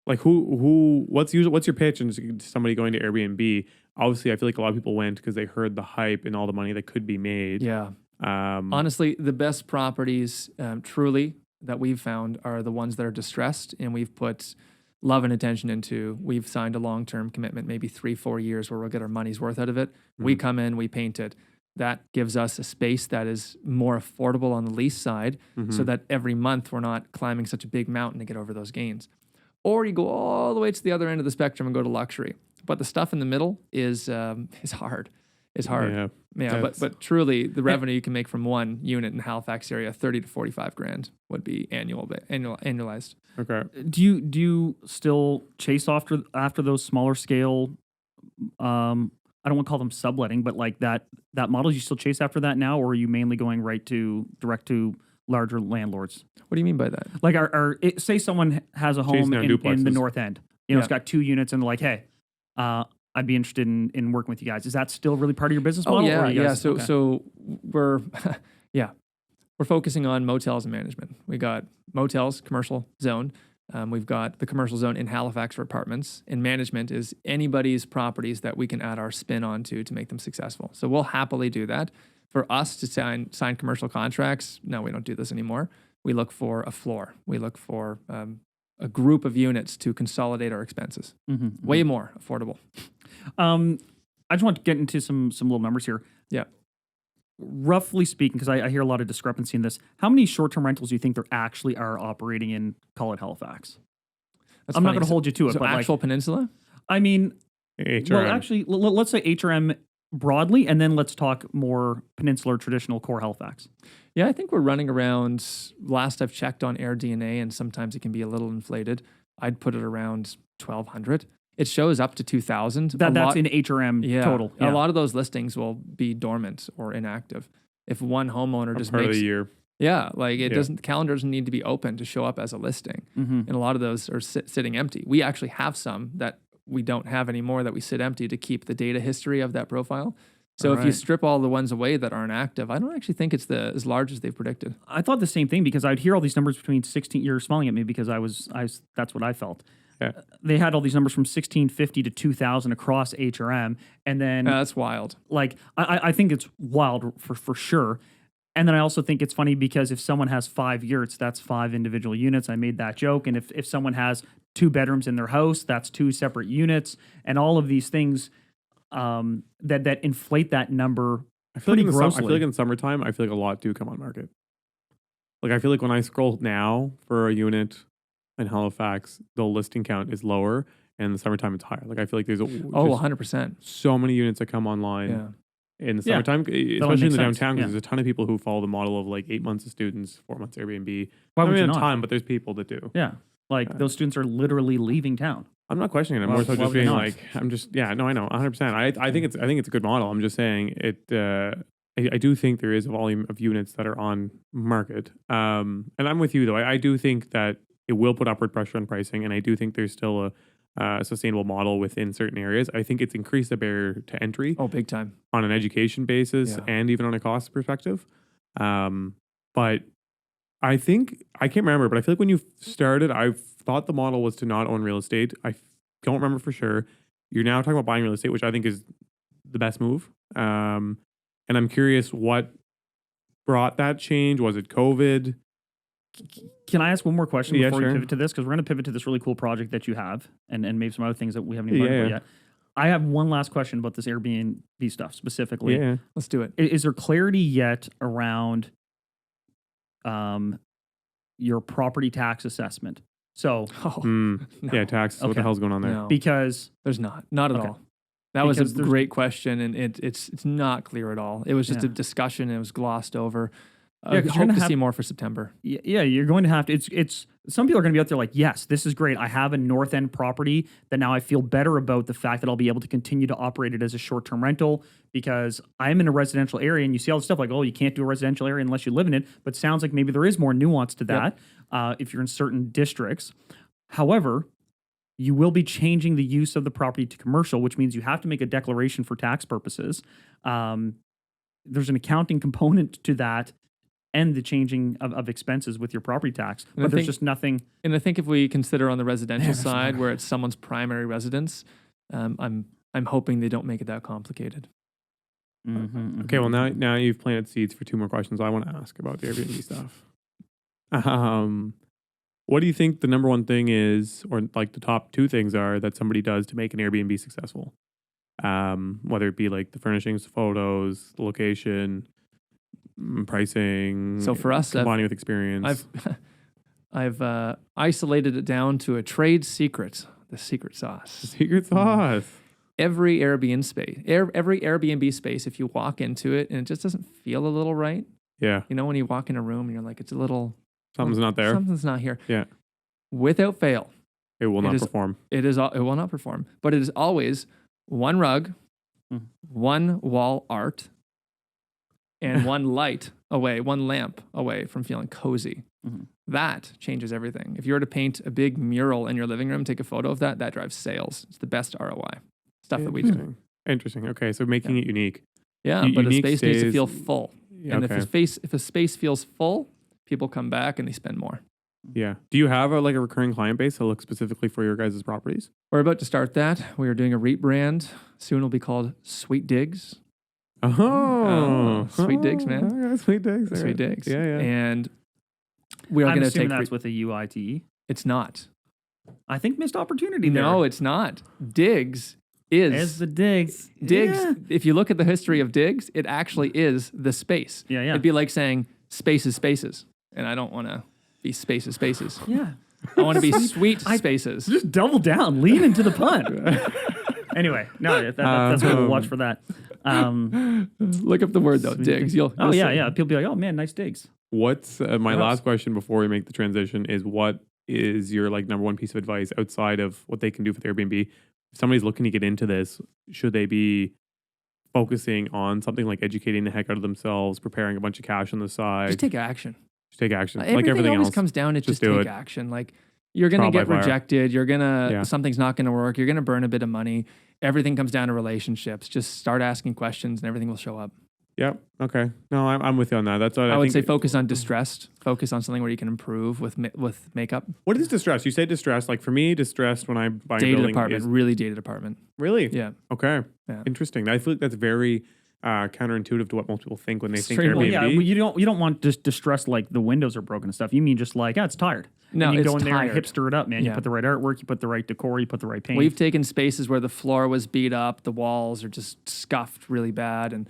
like what's your pitch and somebody going to Airbnb? Obviously, I feel like a lot of people went because they heard the hype and all the money that could be made. Yeah. Honestly, the best properties, truly, that we've found are the ones that are distressed, and we've put love and attention into. We've signed a long-term commitment, maybe 3-4 years, where we'll get our money's worth out of it. We come in, we paint it. That gives us a space that is more affordable on the lease side, so that every month we're not climbing such a big mountain to get over those gains. Or you go all the way to the other end of the spectrum and go to luxury. But the stuff in the middle is hard. It's hard. Yeah, but truly, the revenue you can make from one unit in Halifax area, 30 to 45 grand would be annualized. Okay. Do you still chase after those smaller scale I don't want to call them subletting, but like that model, you still chase after that now, or are you mainly going direct to larger landlords? What do you mean by that? Like, say someone has a home Chasing down in the duplexes. North End. You know, it's Yeah. got 2 units, and they're like, hey, I'd be interested in working with you guys. Is that still really part of your business model? Oh yeah, or are you yeah. guys, So okay. so we're we're focusing on motels and management. We got motels, commercial zone. We've got the commercial zone in Halifax for apartments, and management is anybody's properties that we can add our spin onto to make them successful. So we'll happily do that. For us to sign commercial contracts, no, we don't do this anymore. We look for a floor. We look for a group of units to consolidate our expenses. Way more affordable. I just want to get into some little numbers here. Yeah. Roughly speaking, because I hear a lot of discrepancy in this, how many short-term rentals do you think there actually are operating in, call it Halifax? That's I'm not funny. going to hold you to it, So but actual like, peninsula? I mean, HRM. well, actually, let's say HRM broadly, and then let's talk more peninsular traditional core Halifax. Yeah, I think we're running around, last I've checked on AirDNA, and sometimes it can be a little inflated. I'd put it around 1,200. It shows up to 2,000. That's in HRM total. A lot of those listings will be dormant or inactive. If one homeowner A just part of makes the year. Yeah, like it Yeah. doesn't. The calendar doesn't need to be open to show up as a listing, Mm-hmm. and a lot of those are sitting empty. We actually have some that we don't have anymore that we sit empty to keep the data history of that profile. So if you Right. strip all the ones away that aren't active, I don't actually think it's as large as they've predicted. I thought the same thing because I'd hear all these numbers between 16. You're smiling at me because that's what I felt. Yeah. They had all these numbers from 1,650 to 2,000 across HRM, and then That's wild. like I think it's wild for sure. And then I also think it's funny because if someone has 5 yurts, that's 5 individual units. I made that joke. And if someone has 2 bedrooms in their house, that's 2 separate units, and all of these things that inflate that number I feel like pretty I grossly. feel like in summertime, I feel like a lot do come on market. Like I feel like when I scroll now for a unit in Halifax, the listing count is lower, and in the summertime it's higher. Like I feel like there's Oh, just 100%. so many units that come online Yeah. in the Yeah. summertime, That especially makes in the sense. downtown. Yeah. Because there's a ton of people who follow the model of like 8 months of students, 4 months Airbnb. Why I would mean, you a not? ton, but there's people that do. Yeah, like those students are literally leaving town. I'm not questioning it. I'm Why- more so why just would they being not? like, I'm just, yeah, no, I know, 100%. I think it's a good model. I'm just saying it. I do think there is a volume of units that are on market. And I'm with you though. I do think that it will put upward pressure on pricing, and I do think there's still a sustainable model within certain areas. I think it's increased the barrier to entry Oh, big time. on an education basis Yeah. and even on a cost perspective. But I think, I can't remember, but I feel like when you started, I thought the model was to not own real estate. I don't remember for sure. You're now talking about buying real estate, which I think is the best move. And I'm curious what brought that change. Was it COVID? Can I ask one more question Yeah, before sure. we pivot to this? Because we're going to pivot to this really cool project that you have, and maybe some other things that we haven't even Yeah, learned yeah. about yet. I have one last question about this Airbnb stuff specifically. Yeah. Let's do it. Is there clarity yet around your property tax assessment? So Oh, Mm. no. Yeah, taxes. What Okay. the hell's going on there? No, because there's not. Not at Okay. all. That was Because a there's- great question, and it's not clear at all. It was just a Yeah. discussion, and it was glossed over. Yeah, I 'cause you're hope gonna to have- see more for September. yeah, you're going to have to. It's some people are going to be out there like, yes, this is great. I have a North End property that now I feel better about the fact that I'll be able to continue to operate it as a short term rental because I'm in a residential area, and you see all the stuff like, oh, you can't do a residential area unless you live in it. But sounds like maybe there is more nuance to that if you're in certain districts. However, you will be changing the use of the property to commercial, which means you have to make a declaration for tax purposes. There's an accounting component to that and the changing of expenses with your property tax. And I But there's think- just nothing. And I think if we consider on the residential There's side, no- where it's someone's primary residence, I'm hoping they don't make it that complicated. Okay, well now you've planted seeds for 2 more questions I want to ask about the Airbnb stuff. What do you think the number one thing is, or like the top 2 things are that somebody does to make an Airbnb successful? Whether it be like the furnishings, photos, the location, pricing. So for us, combining with experience. I've isolated it down to a trade secret, the secret sauce. Secret sauce. Every Airbnb space, if you walk into it and it just doesn't feel a little right, Yeah, you know, when you walk in a room and you're like, it's a little something's not there. Something's not here. Yeah. Without fail, It will It not is- perform. it will not perform. But it is always one rug, one wall art, and one lamp away from feeling cozy. That changes everything. If you were to paint a big mural in your living room, take a photo of that drives sales. It's the best ROI. Stuff that we do. Interesting. Okay, so making it unique. Yeah, but a Unique space needs to stays- feel full. And if a space feels full, people come back and they spend more. Yeah. Do you have a recurring client base that looks specifically for your guys' properties? We're about to start that. We are doing a rebrand. Soon it'll be called Sweet Digs. Sweet Digs, man. Yeah, Sweet Digs. Sweet Digs. Yeah. And we are I'm going to assuming take... that's with a UIT. It's not. I think missed opportunity there. No, it's not. Digs is... As the digs. Digs, Yeah. if you look at the history of digs, it actually is the space. Yeah. It'd be like saying spaces. And I don't want to be spaces. Yeah. I want to be sweet spaces. Just double down. Lean into the pun. Anyway, no, that's what we'll watch for that. Look up the word, though, digs. You'll see. Yeah. People be like, oh, man, nice digs. What's my What else? last question before we make the transition is what is your number one piece of advice outside of what they can do for the Airbnb? If somebody's looking to get into this, should they be focusing on something like educating the heck out of themselves, preparing a bunch of cash on the side? Just take action. Just take action. Everything like everything always else. comes down to just do take it. action. Like you're gonna Trial by get fire. rejected. You're gonna Yeah. something's not gonna work. You're gonna burn a bit of money. Everything comes down to relationships. Just start asking questions, and everything will show up. Yep. Okay. No, I'm with you on that. That's what I would think. say focus on distressed. Focus on something where you can improve with makeup. What is distress? You say distress. Like for me, distressed when I buy a Dated building apartment, is really dated apartment. really Yeah. okay. Yeah. Interesting. I feel like that's very counterintuitive to what most people think when they think Extremely. Airbnb. Well, yeah, you don't want just distress like the windows are broken and stuff. You mean just like, it's tired. No, and you it's go in there and tired. hipster it up, man. You Yeah. put the right artwork, you put the right decor, you put the right paint. We've taken spaces where the floor was beat up, the walls are just scuffed really bad, and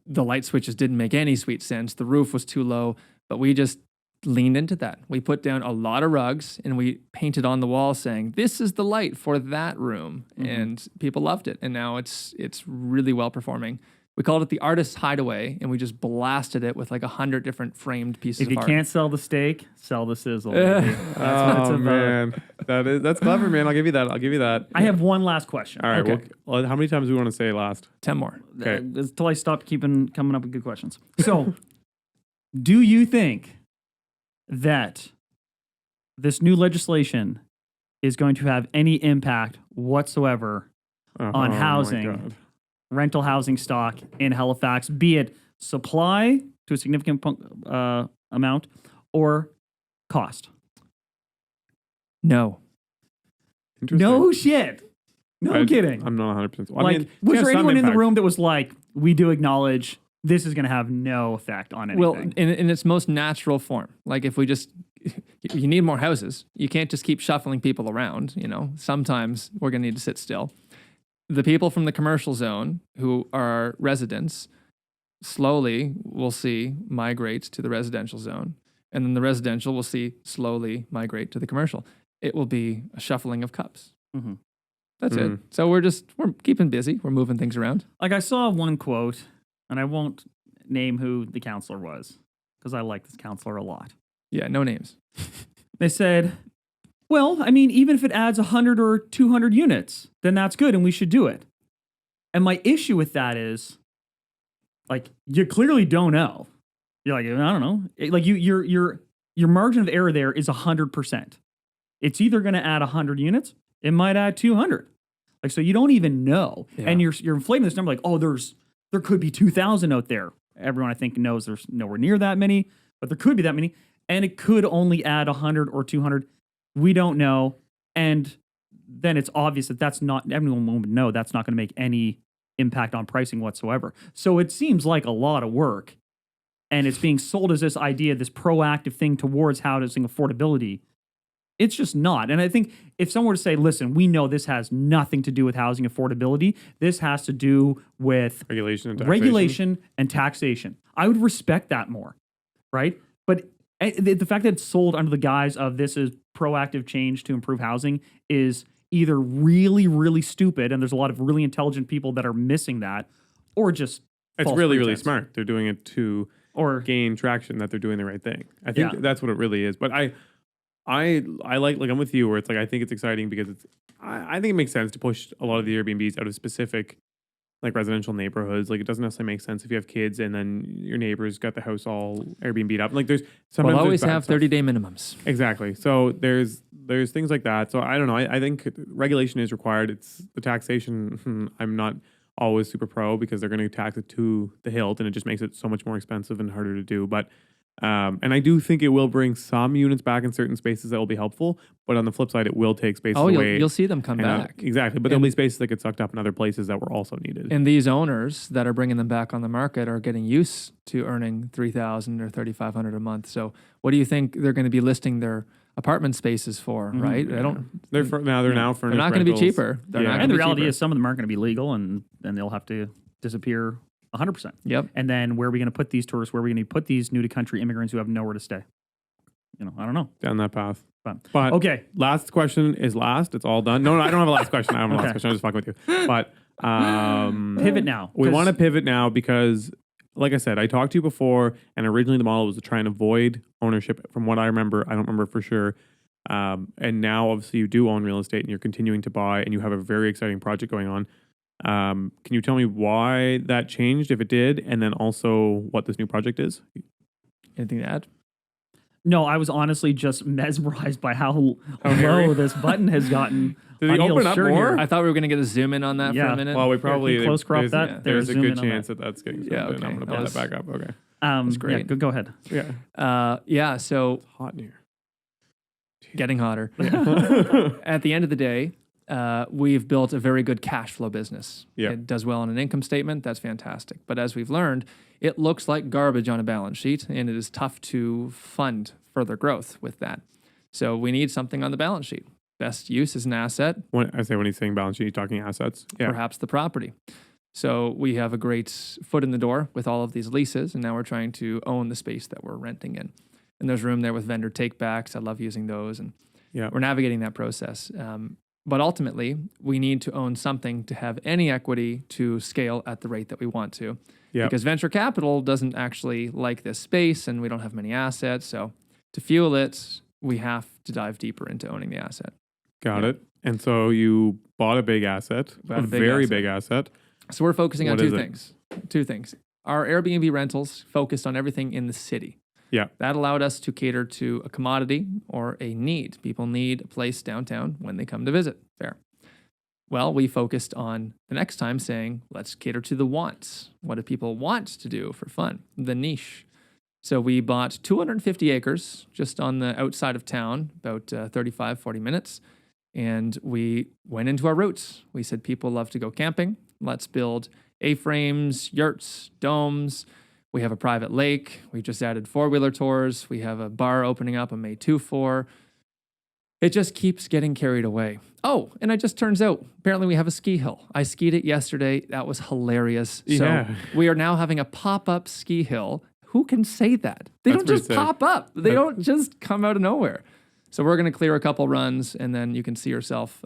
the light switches didn't make any sweet sense. The roof was too low, but we just leaned into that. We put down a lot of rugs and we painted on the wall saying, "This is the light for that room," and people loved it. And now it's really well performing. We called it the Artist's Hideaway, and we just blasted it with 100 different framed pieces if of you art. can't sell the steak, sell the sizzle. Baby. That's what it's Oh about. man, that's clever, man. I'll give you that. I have one last question. All right. Okay. Well, how many times do we want to say last? 10 more. Okay. Until I stop coming up with good questions. So, do you think that this new legislation is going to have any impact whatsoever on Oh, my housing, God. rental housing stock in Halifax, be it supply to a significant amount or cost? No. Interesting. No shit. No kidding. I'm not 100%. Was there anyone in the room that was like, we do acknowledge this is going to have no effect on anything? Well, in its most natural form. Like if we just, you need more houses. You can't just keep shuffling people around, Sometimes we're going to need to sit still. The people from the commercial zone who are residents slowly we'll see migrate to the residential zone. And then the residential will see slowly migrate to the commercial. It will be a shuffling of cups. Mhm. That's it. So we're keeping busy. We're moving things around. Like I saw one quote, and I won't name who the counselor was because I like this counselor a lot. Yeah, no names. They said, well, I mean, even if it adds 100 or 200 units, then that's good and we should do it. And my issue with that is, like, you clearly don't know. You're like, I don't know. Your margin of error there is 100%. It's either going to add 100 units, it might add 200. Like, so you don't even know. Yeah. And you're inflating this number like, oh, there could be 2,000 out there. Everyone, I think, knows there's nowhere near that many, but there could be that many. And it could only add 100 or 200. We don't know. And then it's obvious that everyone will know that's not going to make any impact on pricing whatsoever. So it seems like a lot of work. And it's being sold as this idea, this proactive thing towards housing affordability. It's just not. And I think if someone were to say, listen, we know this has nothing to do with housing affordability. This has to do with regulation and taxation. I would respect that more, right? But the fact that it's sold under the guise of this is proactive change to improve housing is either really, really stupid, and there's a lot of really intelligent people that are missing that, or just it's false really, really pretense. smart. They're doing it to gain traction that they're doing the right thing. I think that's what it really is. But I like I'm with you where it's like I think it's exciting because I think it makes sense to push a lot of the Airbnbs out of specific like residential neighborhoods. Like it doesn't necessarily make sense if you have kids and then your neighbors got the house all Airbnb'd up. Like there's sometimes We'll always there's bad have stuff. 30-day minimums. Exactly. So there's things like that. So I don't know. I think regulation is required. It's the taxation. I'm not always super pro because they're going to tax it to the hilt, and it just makes it so much more expensive and harder to do. But and I do think it will bring some units back in certain spaces that will be helpful. But on the flip side, it will take spaces away. You'll see them come back. Exactly. But there'll be spaces that get sucked up in other places that were also needed. And these owners that are bringing them back on the market are getting used to earning $3,000 or $3,500 a month. So what do you think they're going to be listing their apartment spaces for, right? I don't. They're now furnished. They're not going to be rentals. cheaper. They're not Yeah. gonna And the be reality cheaper. is some of them aren't going to be legal, and they'll have to disappear 100%. Yep. And then where are we going to put these tourists? Where are we going to put these new to country immigrants who have nowhere to stay? I don't know. Down that path. But okay, Last question is last. It's all done. No, I don't have a last question. I don't have a last question. I'm just fucking with you. But pivot now. we 'cause- want to pivot now because, like I said, I talked to you before, and originally the model was to try and avoid ownership. From what I remember, I don't remember for sure. And now, obviously, you do own real estate, and you're continuing to buy, and you have a very exciting project going on. Can you tell me why that changed, if it did, and then also what this new project is? Anything to add? No, I was honestly just mesmerized by how hairy? low this button has gotten. Did he on Neal's open up shirt more? here. I thought we were going to get a zoom in on that for Yeah. a minute. Well, we probably can you close crop there's- that? There's a Zoom good in on chance that that's getting zoomed Yeah, in. okay. I'm going to That put was- that back up. Okay. That's great. Yeah, go ahead. Yeah. So It's hot in here. getting hotter. At the end of the day, we've built a very good cash flow business. Yeah. It does well on an income statement. That's fantastic. But as we've learned, it looks like garbage on a balance sheet, and it is tough to fund further growth with that. So we need something on the balance sheet. Best use is an asset, When he's saying balance sheet, he's talking assets. Yeah. perhaps the property. So we have a great foot in the door with all of these leases, and now we're trying to own the space that we're renting in. And there's room there with vendor takebacks. I love using those, and Yeah. we're navigating that process. But ultimately, we need to own something to have any equity to scale at the rate that we want to. Yeah. Because venture capital doesn't actually like this space, and we don't have many assets. So to fuel it, we have to dive deeper into owning the asset. Got it. And so you bought a big asset, Bought a a big very asset. big asset. So we're focusing on What two is it? things. Two things. Our Airbnb rentals focused on everything in the city. Yeah. That allowed us to cater to a commodity or a need. People need a place downtown when they come to visit. Fair. Well, we focused on the next time saying, let's cater to the wants. What do people want to do for fun? The niche. So we bought 250 acres just on the outside of town, about 35, 40 minutes. And we went into our roots. We said people love to go camping. Let's build A-frames, yurts, domes. We have a private lake. We just added four-wheeler tours. We have a bar opening up on May 2-4. It just keeps getting carried away. Oh, and it just turns out, apparently we have a ski hill. I skied it yesterday. That was hilarious. Yeah. So we are now having a pop-up ski hill. Who can say that? They That's don't pretty just sick. pop up. They don't just come out of nowhere. So we're going to clear a couple runs, and then you can see yourself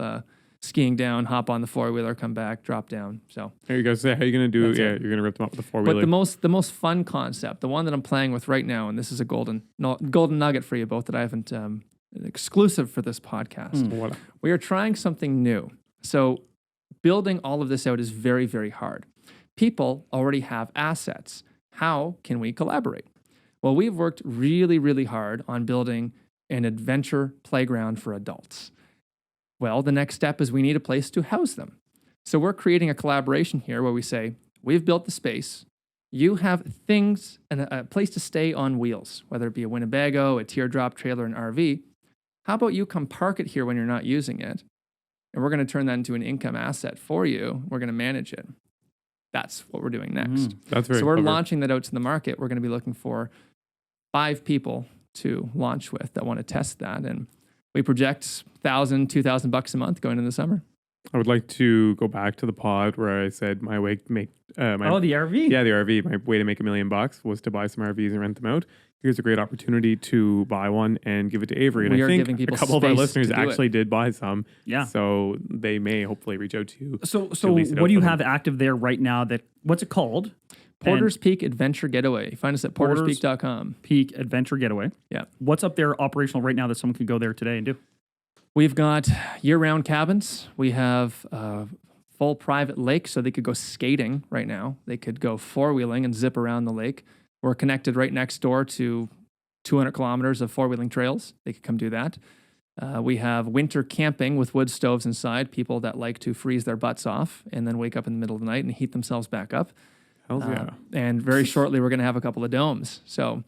skiing down, hop on the four-wheeler, come back, drop down. So, There you go. So how are you going to do? That's Yeah, it. you're going to rip them up with a but four-wheeler. the most fun concept, the one that I'm playing with right now, and this is a golden nugget for you both that I haven't exclusive for this podcast. What? We are trying something new. So building all of this out is very, very hard. People already have assets. How can we collaborate? Well, we've worked really, really hard on building an adventure playground for adults. Well, the next step is we need a place to house them. So we're creating a collaboration here where we say, we've built the space. You have things and a place to stay on wheels, whether it be a Winnebago, a teardrop trailer, an RV. How about you come park it here when you're not using it? And we're going to turn that into an income asset for you. We're going to manage it. That's what we're doing next. That's very So we're clever. launching that out to the market. We're going to be looking for 5 people to launch with that want to test that. And we project $1,000, $2,000 a month going into the summer. I would like to go back to the pod where I said my way to make The RV. Yeah, the RV. My way to make $1 million was to buy some RVs and rent them out. Here's a great opportunity to buy one and give it to Avery. And We I are think giving people a couple of our space listeners to do it. actually did buy some. Yeah. So they may hopefully reach out to you. So lease it out what do you for have active there right now? What's it called? Porter's Peak Adventure Getaway. Find us at porterspeak.com. Peak Adventure Getaway. Yeah. What's up there operational right now that someone could go there today and do? We've got year-round cabins. We have full private lake, so they could go skating right now. They could go four-wheeling and zip around the lake. We're connected right next door to 200 kilometers of four-wheeling trails. They could come do that. We have winter camping with wood stoves inside, people that like to freeze their butts off and then wake up in the middle of the night and heat themselves back up. Hells yeah. And very shortly, we're going to have a couple of domes. So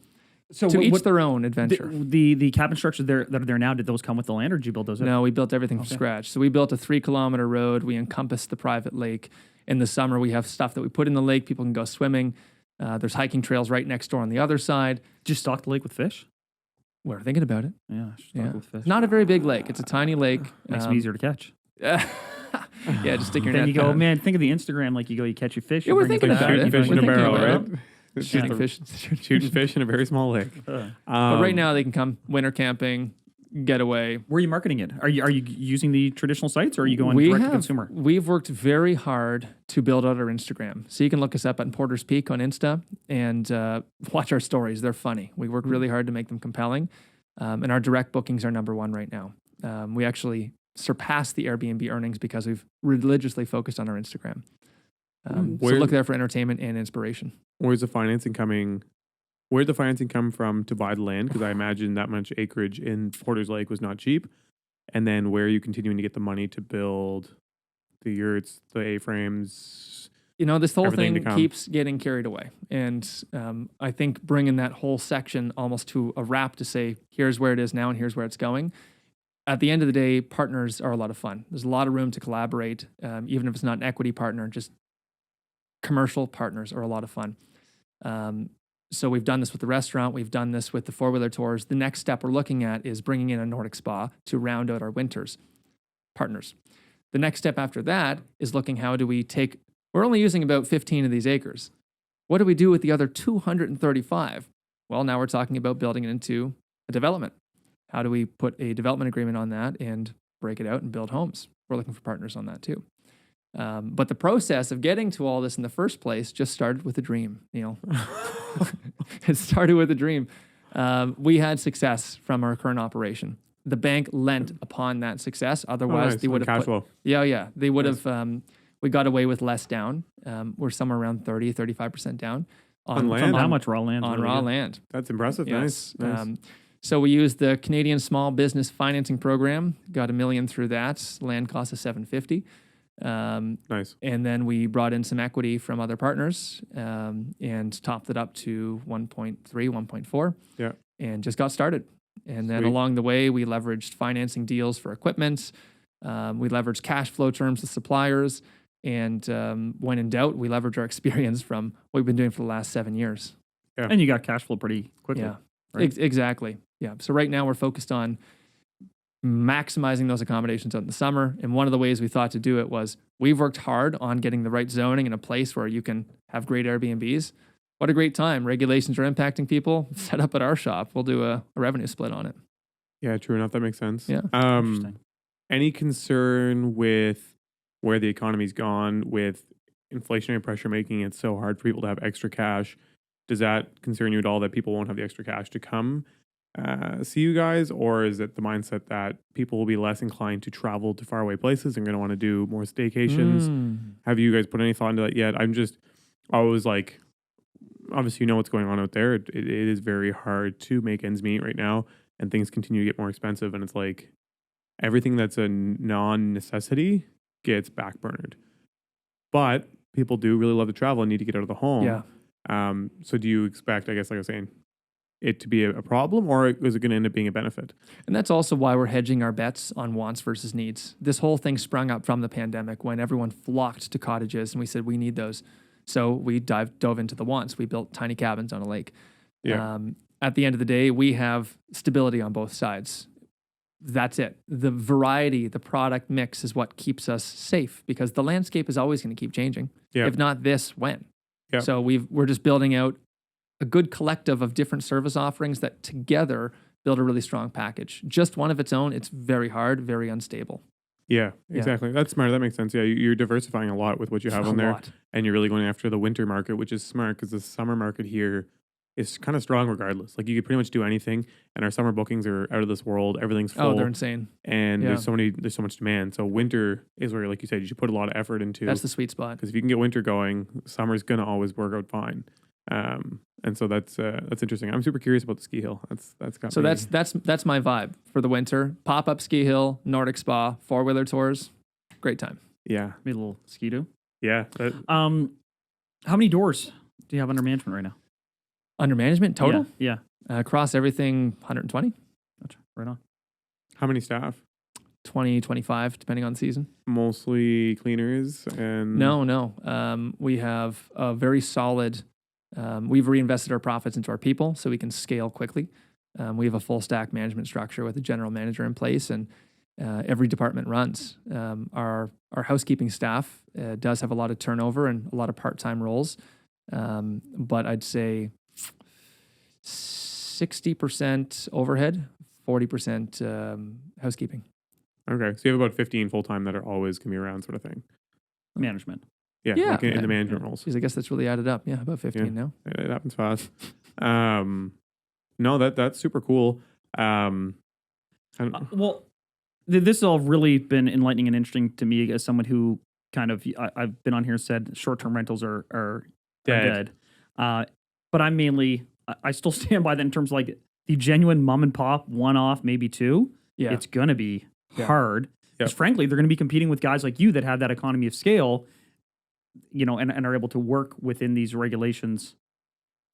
to each their own adventure. The cabin structures that are there now, did those come with the land or did you build those? No, we built everything from scratch. So we built a 3-kilometer road. We encompassed the private lake. In the summer, we have stuff that we put in the lake. People can go swimming. There's hiking trails right next door on the other side. Did you stock the lake with fish? We're thinking about it. Yeah, stock it with fish. Not a very big lake. It's a tiny lake. Makes them easier to catch. Yeah, just stick your net Then you go, down. man, think of the Instagram, like you catch your fish. Yeah, we're thinking about it. Fish in a barrel, right? Shooting fish. Shooting fish in a very small lake. But right now, they can come winter camping, getaway. Where are you marketing it? Are you using the traditional sites or are you going direct to consumer? We've worked very hard to build out our Instagram. So you can look us up at Porter's Peak on Insta and watch our stories. They're funny. We work really hard to make them compelling. And our direct bookings are number one right now. We actually surpassed the Airbnb earnings because we've religiously focused on our Instagram. So look there for entertainment and inspiration. Where's the financing coming? Where'd the financing come from to buy the land? Because I imagine that much acreage in Porter's Lake was not cheap. And then where are you continuing to get the money to build the yurts, the A-frames? You know, this whole everything thing keeps getting carried away. And I think bringing that whole section almost to a wrap to say, here's where it is now and here's where it's going. At the end of the day, partners are a lot of fun. There's a lot of room to collaborate, even if it's not an equity partner, just commercial partners are a lot of fun. So we've done this with the restaurant. We've done this with the four-wheeler tours. The next step we're looking at is bringing in a Nordic spa to round out our winters partners. The next step after that is looking how do we take, we're only using about 15 of these acres. What do we do with the other 235? Well, now we're talking about building it into a development. How do we put a development agreement on that and break it out and build homes? We're looking for partners on that too. But the process of getting to all this in the first place just started with a dream, Neal. It started with a dream. We had success from our current operation. The bank lent upon that success. Otherwise, nice. they would have cash flow. Yeah. They would have. We got away with less down. We're somewhere around 30-35% down On land? How much raw land? on raw land. That's impressive. Yes. Nice. So we used the Canadian Small Business Financing Program. Got $1 million through that. Land cost us $750. Nice. And then we brought in some equity from other partners and topped it up to 1.3, 1.4. Yeah. And just got started. And then along the way, we leveraged financing deals for equipment. We leveraged cash flow terms with suppliers. And when in doubt, we leveraged our experience from what we've been doing for the last 7 years. Yeah. And you got cash flow pretty quickly. Yeah, right? Exactly. Yeah. So right now we're focused on maximizing those accommodations out in the summer. And one of the ways we thought to do it was we've worked hard on getting the right zoning in a place where you can have great Airbnbs. What a great time. Regulations are impacting people. Set up at our shop. We'll do a revenue split on it. Yeah, true enough. That makes sense. Yeah. Interesting. Any concern with where the economy's gone with inflationary pressure making it so hard for people to have extra cash? Does that concern you at all that people won't have the extra cash to come see you guys? Or is it the mindset that people will be less inclined to travel to faraway places and going to want to do more staycations? Have you guys put any thought into that yet? I was like, obviously, you know what's going on out there. It is very hard to make ends meet right now, and things continue to get more expensive. And it's like everything that's a non-necessity gets backburnered. But people do really love to travel and need to get out of the home. Yeah. So do you expect, I guess, like I was saying, it to be a problem, or is it going to end up being a benefit? And that's also why we're hedging our bets on wants versus needs. This whole thing sprung up from the pandemic when everyone flocked to cottages and we said, we need those. So we dove into the wants. We built tiny cabins on a lake. Yeah. At the end of the day, we have stability on both sides. That's it. The variety, the product mix is what keeps us safe because the landscape is always going to keep changing. Yeah. If not this, when? Yeah. So we're just building out a good collective of different service offerings that together build a really strong package. Just one of its own, it's very hard, very unstable. Yeah, exactly. That's smart. That makes sense. Yeah, you're diversifying a lot with what you have on there. And you're really going after the winter market, which is smart because the summer market here is kind of strong regardless. Like you could pretty much do anything, and our summer bookings are out of this world. Everything's full. Oh, they're insane. And Yeah. there's so much demand. So winter is where, like you said, you should put a lot of effort into. That's the sweet spot. Because if you can get winter going, summer's gonna always work out fine. And so that's interesting. I'm super curious about the ski hill. That's got So me. that's my vibe for the winter. Pop up ski hill, Nordic spa, 4-wheeler tours, great time. yeah, Maybe a little ski-doo. yeah. How many doors do you have under management right now? Under management total, Yeah. across everything, 120, Gotcha. Right on. How many staff? 20, 25, depending on the season. Mostly cleaners and No. We have a very solid. We've reinvested our profits into our people so we can scale quickly. We have a full stack management structure with a general manager in place, and every department runs. Our housekeeping staff does have a lot of turnover and a lot of part-time roles, but I'd say 60% overhead, 40% housekeeping. Okay, so you have about 15 full time that are always gonna be around, sort of thing. Management. Yeah, Yeah. like in the management roles. Geez, I guess that's really added up. Yeah, about 15 now. It happens fast. No, that's super cool. I don't- Well, this has all really been enlightening and interesting to me as someone who kind of, I've been on here and said short-term rentals are dead. But I'm mainly, I still stand by that in terms of like the genuine mom and pop, one-off, maybe two. Yeah. It's going to be Yeah. hard. Because frankly, they're going to be competing with guys like you that have that economy of scale, and are able to work within these regulations.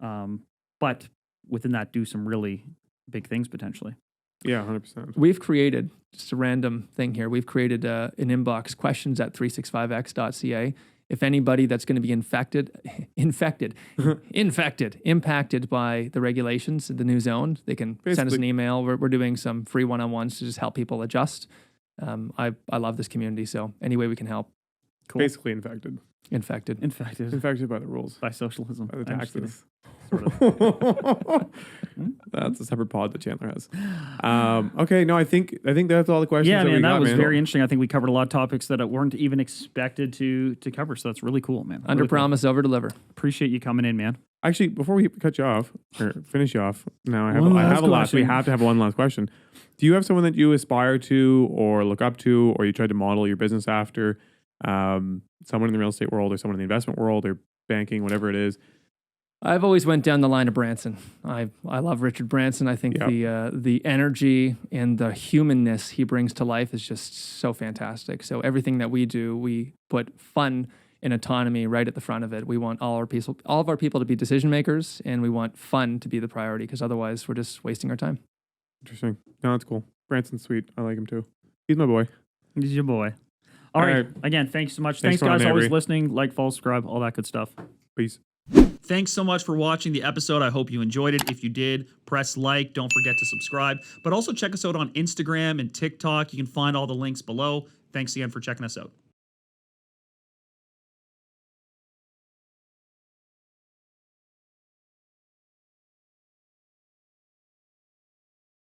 But within that, do some really big things potentially. Yeah, 100%. We've created, just a random thing here, we've created an inbox, questions at 365x.ca. If anybody that's going to be impacted by the regulations, the new zone, they can send us an Basically- email. We're doing some free one-on-ones to just help people adjust. I love this community, so any way we can help. Cool. Basically infected. Infected. Infected by the rules. By socialism. By the I'm just kidding. taxes. Sort That's a separate pod that Chandler has. Okay, no, I think that's all the questions. Yeah, that man, we that got, was man. very interesting. I think we covered a lot of topics that weren't even expected to cover. So that's really cool, man. Under Really cool. promise, over deliver. Appreciate you coming in, man. Actually, before we cut you off or finish you off, now I have One I last have a last. We question. have to have one last question. Do you have someone that you aspire to, or look up to, or you tried to model your business after? Someone in the real estate world, or someone in the investment world, or banking, whatever it is. I've always went down the line of Branson. I love Richard Branson. I think the energy and the humanness he brings to life is just so fantastic. So everything that we do, we put fun and autonomy right at the front of it. We want all of our people to be decision makers, and we want fun to be the priority, because otherwise we're just wasting our time. Interesting. No, that's cool. Branson's sweet. I like him too. He's my boy. He's your boy. All right. Again, thanks so much. Thanks for on, guys. Always Avery. listening. Like, follow, subscribe, all that good stuff. Peace. Thanks so much for watching the episode. I hope you enjoyed it. If you did, press like. Don't forget to subscribe. But also check us out on Instagram and TikTok. You can find all the links below. Thanks again for checking us out.